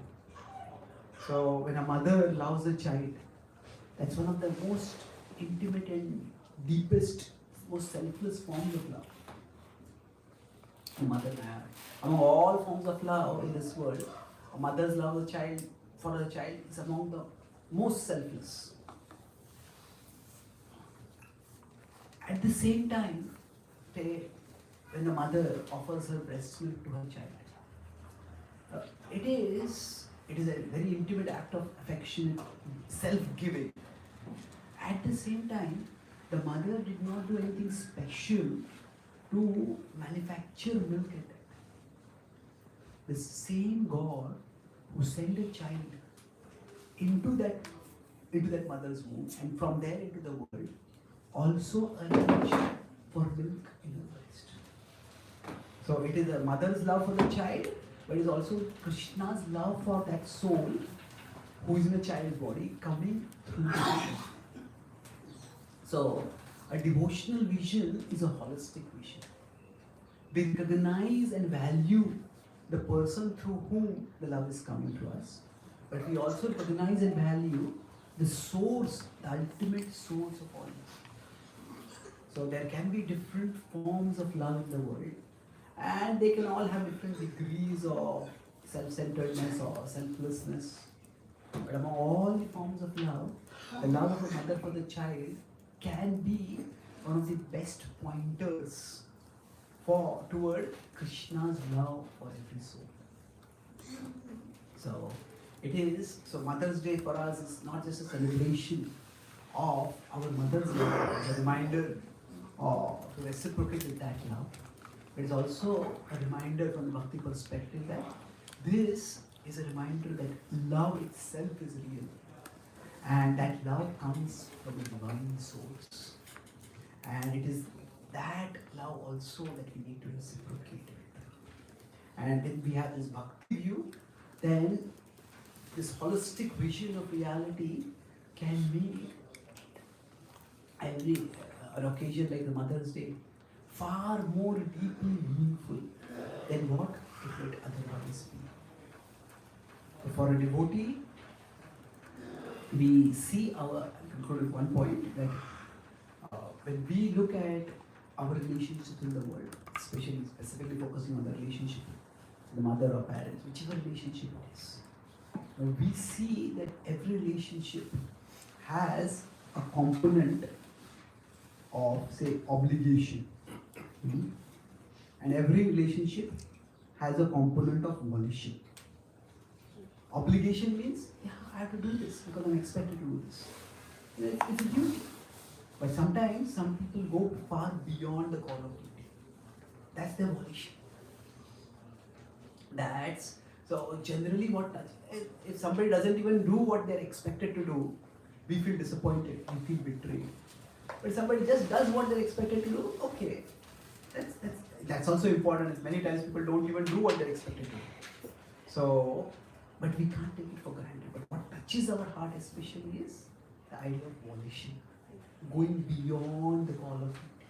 So when a mother loves a child, that's one of the most intimate and deepest, most selfless forms of love. A mother, among all forms of love in this world, a mother's love of a child for a child is among the most selfless. At the same time, when a mother offers her breast milk to her child, it is a very intimate act of affection, self-giving. At the same time, the mother did not do anything special to manufacture milk at that. The same God who sent a child into that mother's womb and from there into the world also arranged for milk in her breast. So it is a mother's love for the child, but it is also Krishna's love for that soul who is in a child's body coming through the child. So a devotional vision is a holistic vision. We recognize and value the person through whom the love is coming to us, but we also recognize and value the source, the ultimate source of all love. So there can be different forms of love in the world, and they can all have different degrees of self-centeredness or selflessness. But among all the forms of love, the love of a mother for the child can be one of the best pointers toward Krishna's love for every soul. So it is, so Mother's Day for us is not just a celebration of our mother's love, a reminder to reciprocate with that love. It is also a reminder from the Bhakti perspective that this is a reminder that love itself is real. And that love comes from the divine source. And it is that love also that we need to reciprocate with. And if we have this Bhakti view, then this holistic vision of reality can make an occasion like the Mother's Day far more deeply meaningful than what it would otherwise be. For a devotee, we see I'll conclude with one point, that when we look at our relationships in the world, specifically focusing on the relationship with the mother or parents, whichever relationship it is, we see that every relationship has a component of, say, obligation. And every relationship has a component of volition. Obligation means, yeah, I have to do this because I'm expected to do this. It's a duty. But sometimes some people go far beyond the call of duty. That's their volition. So generally if somebody doesn't even do what they're expected to do, we feel disappointed, we feel betrayed. But if somebody just does what they're expected to do, okay. That's also important. Many times people don't even do what they're expected to do. So, but we can't take it for granted. But what touches our heart especially is the idea of volition, going beyond the call of duty.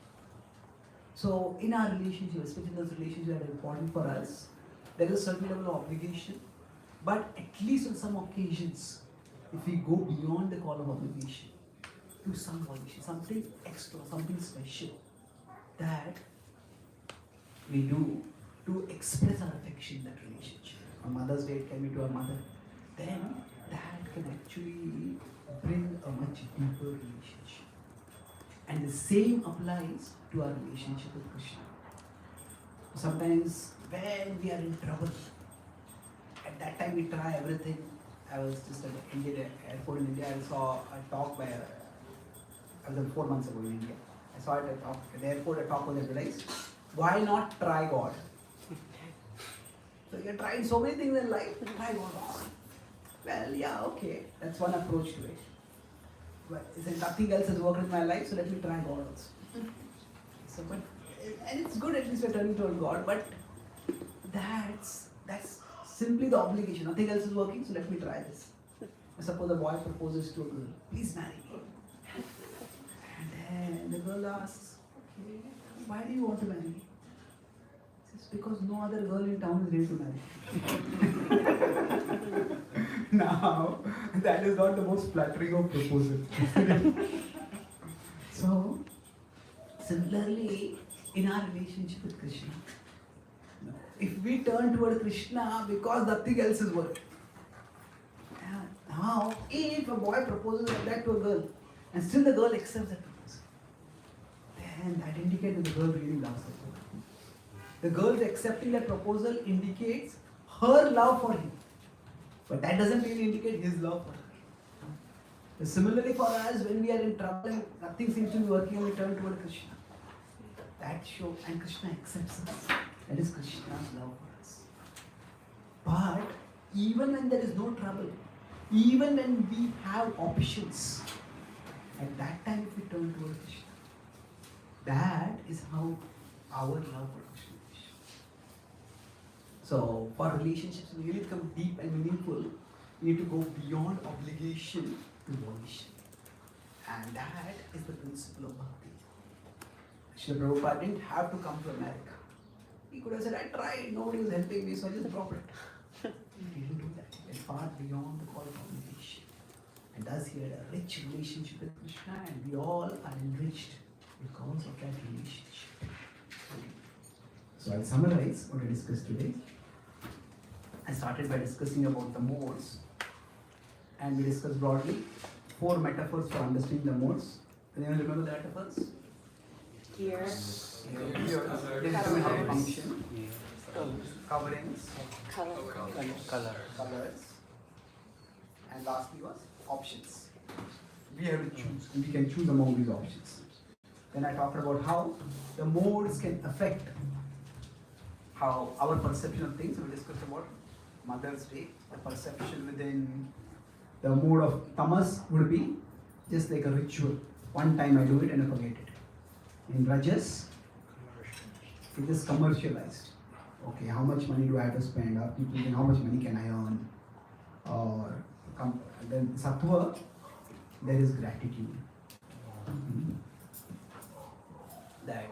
So in our relationship, especially those relationships that are important for us, there is a certain level of obligation, but at least on some occasions, if we go beyond the call of obligation to some volition, something extra, something special that we do to express our affection in that relationship. On Mother's Day, it can be to our mother. Then that can actually bring a much deeper relationship. And the same applies to our relationship with Krishna. Sometimes when we are in trouble, at that time we try everything. I was just at the Indian airport in India. I saw a talk by I was 4 months ago in India. I saw it at the airport, a talk was advertised. Why not try God? So you're trying so many things in life, try God. Well, yeah, okay. That's one approach to it. He said, nothing else has worked in my life, so let me try God also. So, but, and it's good at least we're turning toward God, but that's simply the obligation. Nothing else is working, so let me try this. Suppose a boy proposes to a girl, please marry me. And then the girl asks, okay, why do you want to marry me? He says, because no other girl in town is ready to marry. Now, that is not the most flattering of proposal. So, similarly, in our relationship with Krishna, if we turn toward Krishna because nothing else is working, now if a boy proposes like that to a girl and still the girl accepts that proposal, then that indicates that the girl really loves the boy. The girl accepting that proposal indicates her love for him, but that doesn't really indicate his love for her. So similarly for us, when we are in trouble and nothing seems to be working and we turn toward Krishna, that shows, and Krishna accepts us. That is Krishna's love for us. But even when there is no trouble, even when we have options, at that time if we turn toward Krishna, that is how our love for Krishna is. So for relationships to really become deep and meaningful, we need to go beyond obligation to volition. And that is the principle of bhakti. Srila Prabhupada didn't have to come to America. He could have said, I tried, nobody was helping me, so I just dropped it. He didn't do that. He went far beyond the call of obligation. And thus he had a rich relationship with Krishna, and we all are enriched because of that relationship. So I'll summarize what I discussed today. I started by discussing about the modes, and we discussed broadly 4 metaphors for understanding the modes. Anyone remember the metaphors? Here. Determine function, coverings, colors, and lastly was options. We have to choose, and we can choose among these options. Then I talked about how the modes can affect how our perception of things. We discussed about Mother's Day. The perception within the mode of tamas would be just like a ritual. One time I do it and I forget it. In Rajas, it is commercialized. Okay, how much money do I have to spend? Or people think, how much money can I earn? Or then Sattva, there is gratitude. That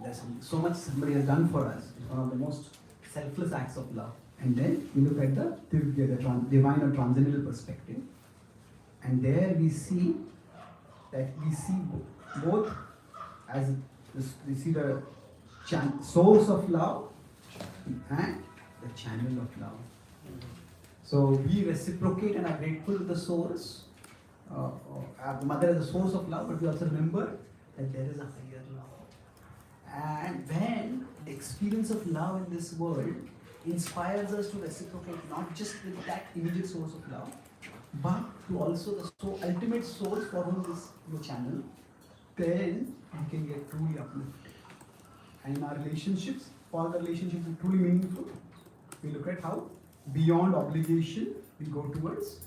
there's so much somebody has done for us. It's one of the most selfless acts of love. And then we look at the divine or transcendental perspective. And there we see that we see both as we see the source of love and the channel of love. So we reciprocate and are grateful to the source. The mother is the source of love, but we also remember that there is a higher love. And when the experience of love in this world inspires us to reciprocate not just with that immediate source of love, but to also the ultimate source for whom this is the channel, then we can get truly uplifted. And in our relationships, for the relationship to be truly meaningful, we look at how beyond obligation we go towards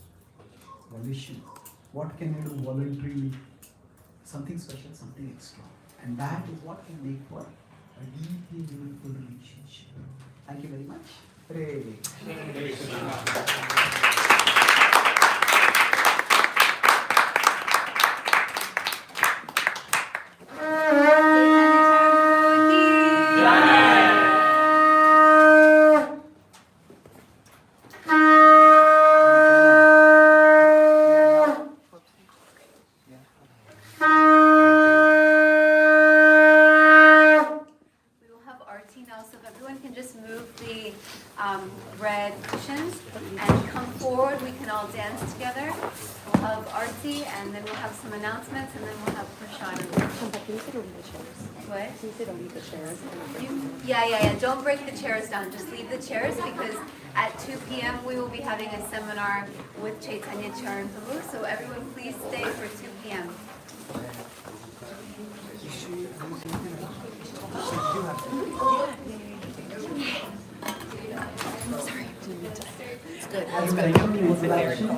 volition. What can I do voluntarily? Something special, something extra. And that is what can make for a deeply meaningful relationship. Thank you very much. Hare Krishna. red cushions and come forward. We can all dance together. We'll have arti and then we'll have some announcements and then we'll have prashadam. Can you sit on the chairs? What? Can you sit on the chairs? Yeah. Don't break the chairs down. Just leave the chairs because at 2 p.m. we will be having a seminar with Chaitanya Charan Prabhu. So everyone please stay for 2 p.m. Sorry. It's good. As you mentioned in introduction,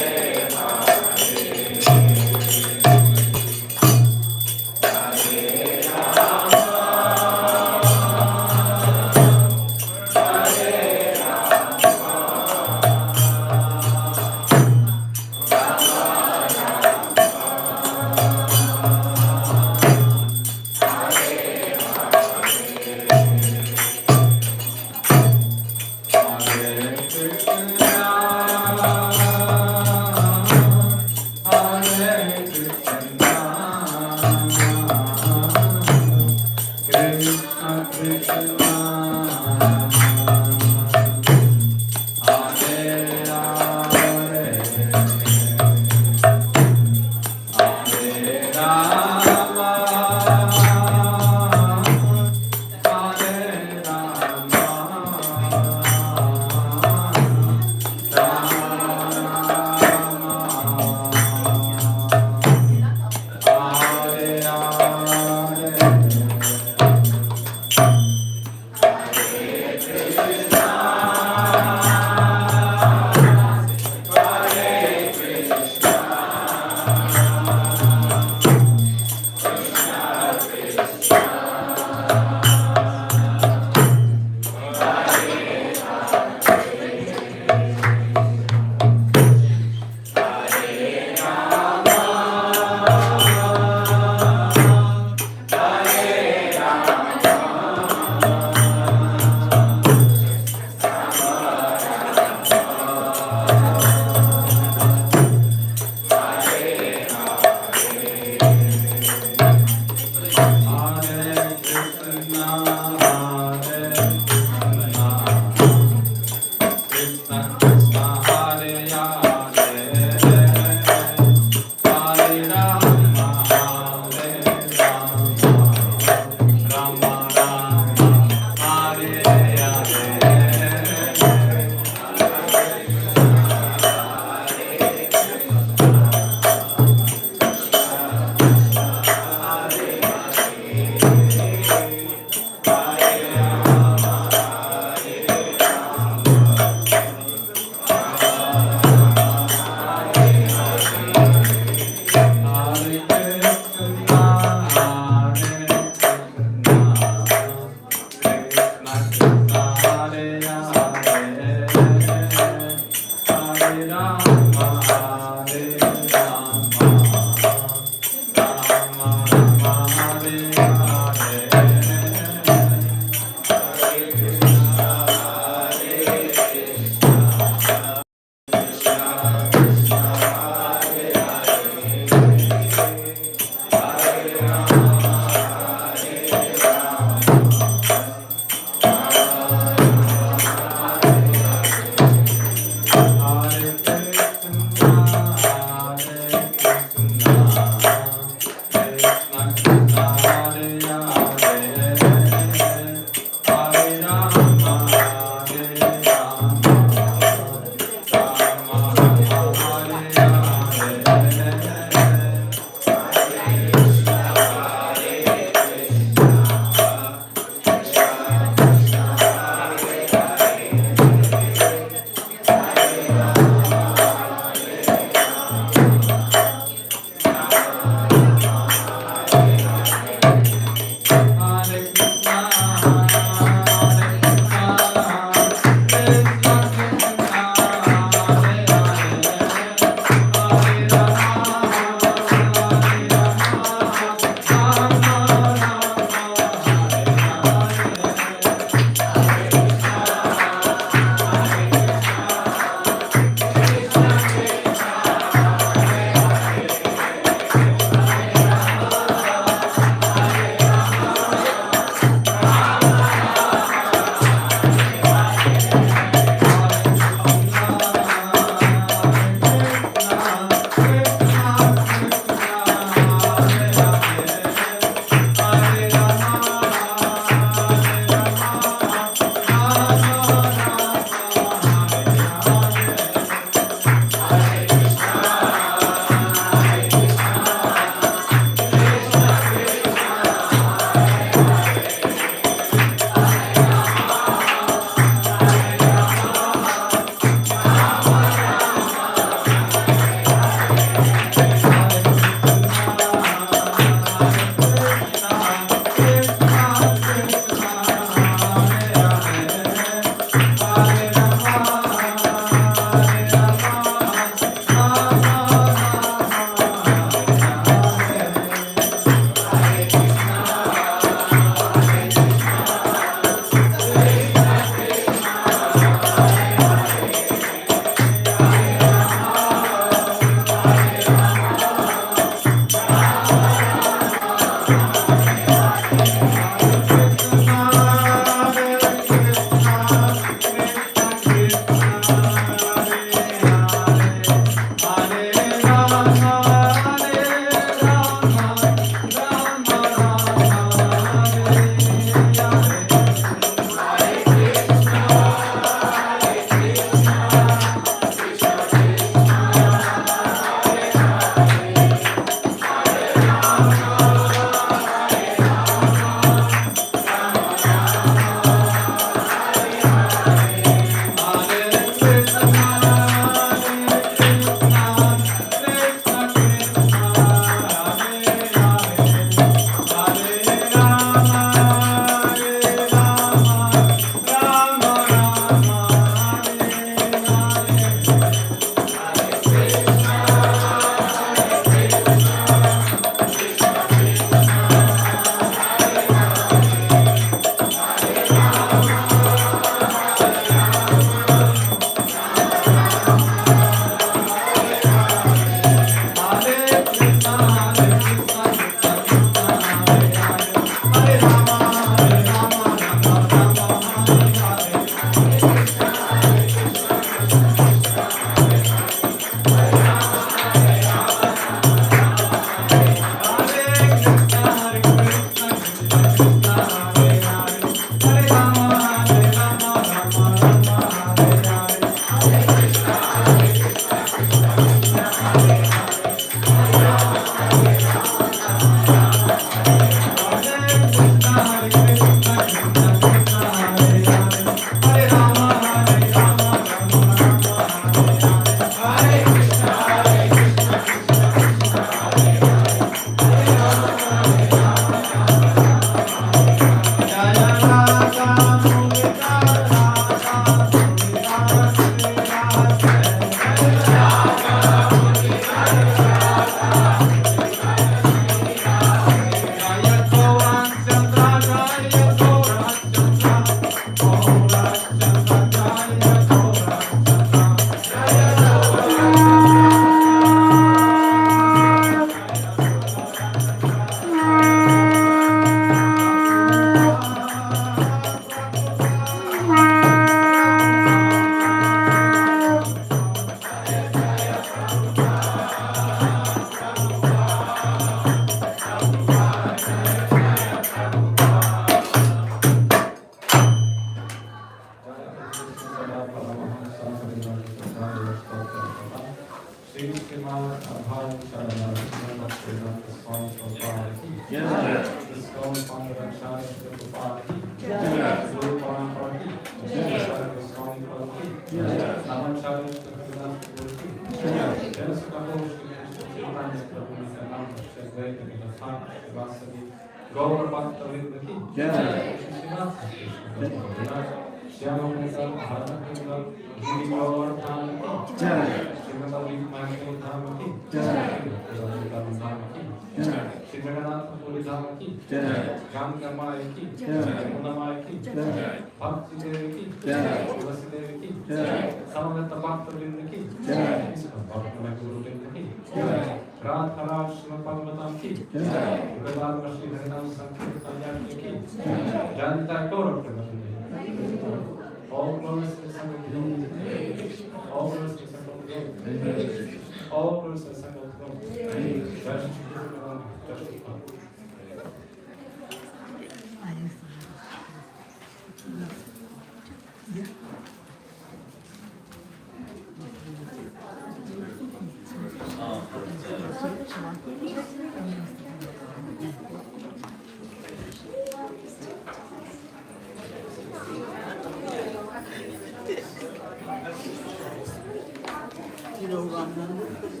You know who I'm done with?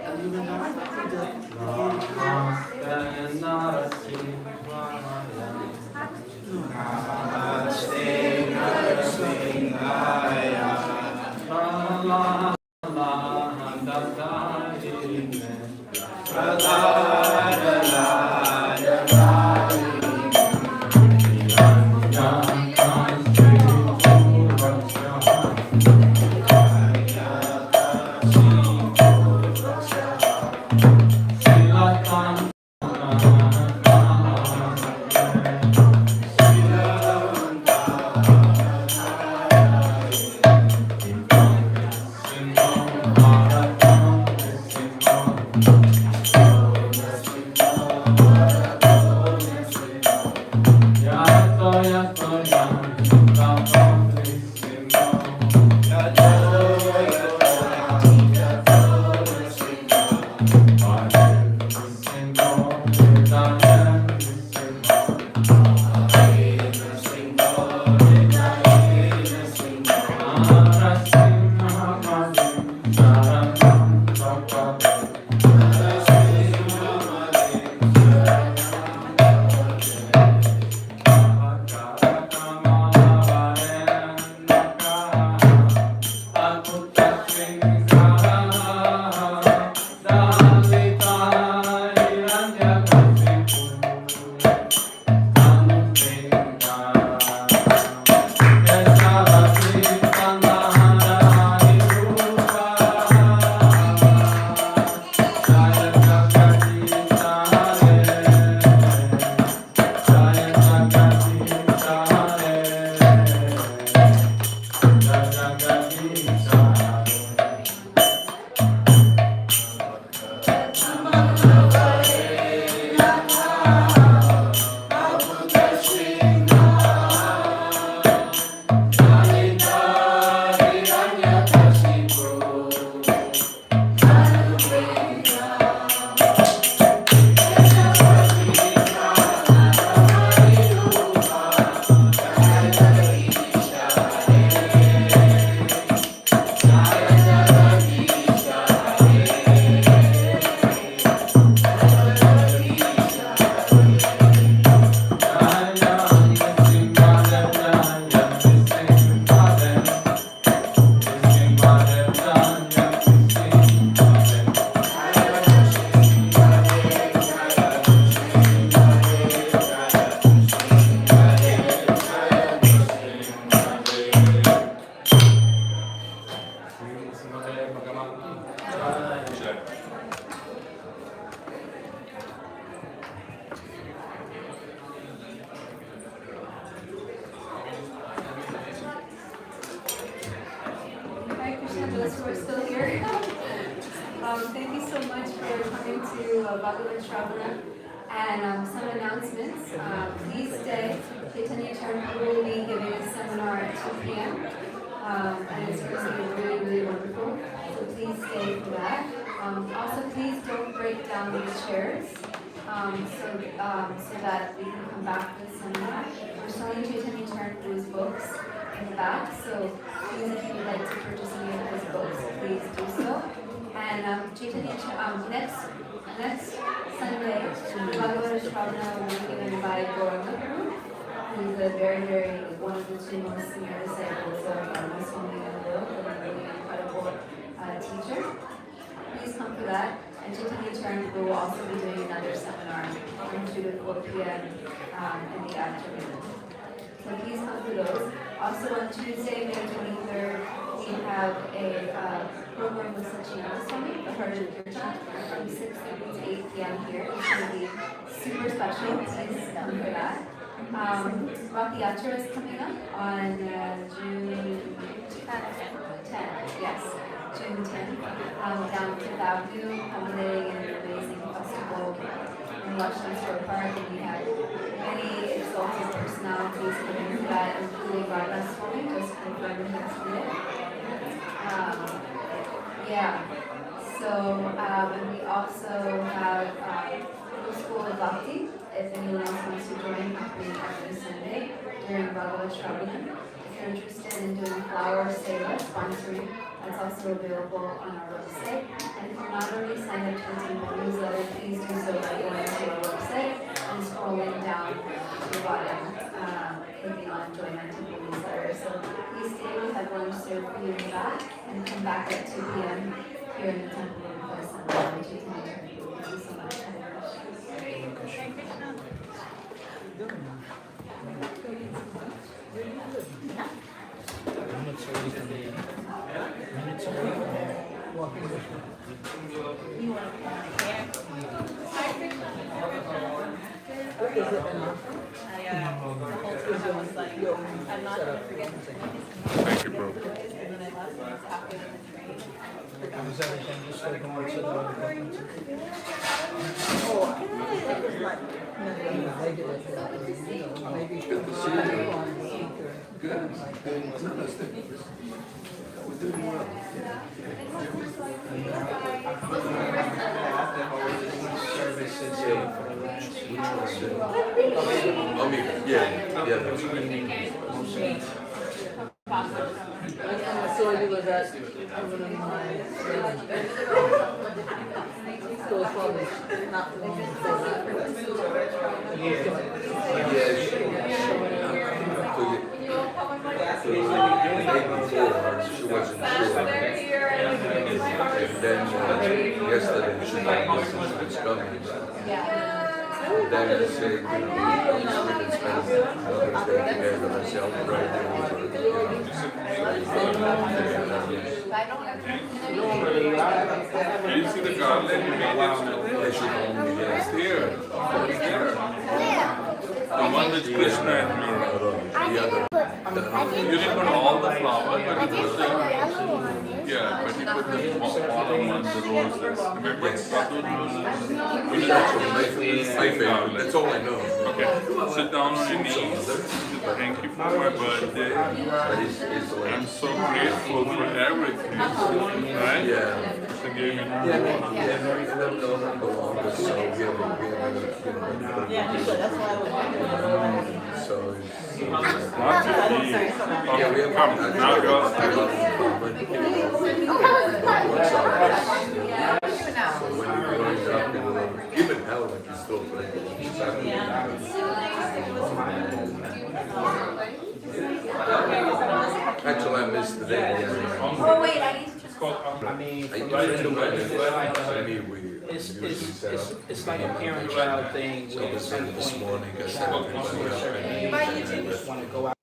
You know Thank you so much for coming to Bhagavat Sravana. And some announcements. Please stay. Chaitanya Charan will be giving a seminar at 2 p.m. And it's going to be really, really wonderful. So please stay for that. Also, please don't break down the chairs so that we can come back to the seminar. We're selling Chaitanya Charan's books in the back, so please, if you would like to purchase any of his books, please do so. And Chaitanya next Sunday, Bhagavat Sravana will be given by Gauranga, who is a very, very one of the two most senior disciples of Swami in the world, and a really incredible teacher. Please come for that. And Chaitanya Charan will also be doing another seminar from 2 to 4 p.m. In the afternoon. So please come for those. Also on Tuesday, May 23rd, we have a program with Satyana Swami, the Heart of Kirtan, from 6:30 to 8 p.m. here. It's going to be super special. Please come for that. Bhakti Center is coming up on June 10th. Yes, June 10th. Down Fifth Avenue, culminating in an amazing festival in Westminster Park, and we have many exalted personalities coming to that, including Bhagavat Sravana, just confirmed yesterday. And we also have School of Bhakti. If anyone else wants to join me every Sunday during Bhagavat Sravana. If you're interested in doing flower seva sponsoring, that's also available on our website. And if you're not already signed up to the Temple newsletter, please do so by going to our website and scrolling down to the bottom, clicking on Join My Temple newsletter. So please stay. We have lunch served for you in the back, and come back at 2 p.m. here in the temple for the Sunday. Thank you so much. Thank you, bro. Is everything just like going to So you was at one of my schools probably not long before She wasn't sure. And then yesterday she thought this was coming. And then I said, you know, we can spend another day together and celebrate Did you see the garland? They should only It's here. It's here. The one with Krishna and Mira. You didn't put all the flowers, but you put the... Yeah, but you put the bottom ones, the roses. Remember, Prabhu? my favorite. That's all I know. Okay, sit down on your knees. Thank you for my birthday. But it's like, I'm so grateful for everything. Right? yeah. So gave me that's why I was so lots of tea. yeah, we have Come, now go. So when you're growing up, even now, like you're still playing. Actually, I missed the day. Oh wait, I need to I mean, I friend of mine sent me we it's like a parent-child thing So where I at some said this point morning, I the said child wants to everybody a certain up age and they just want to go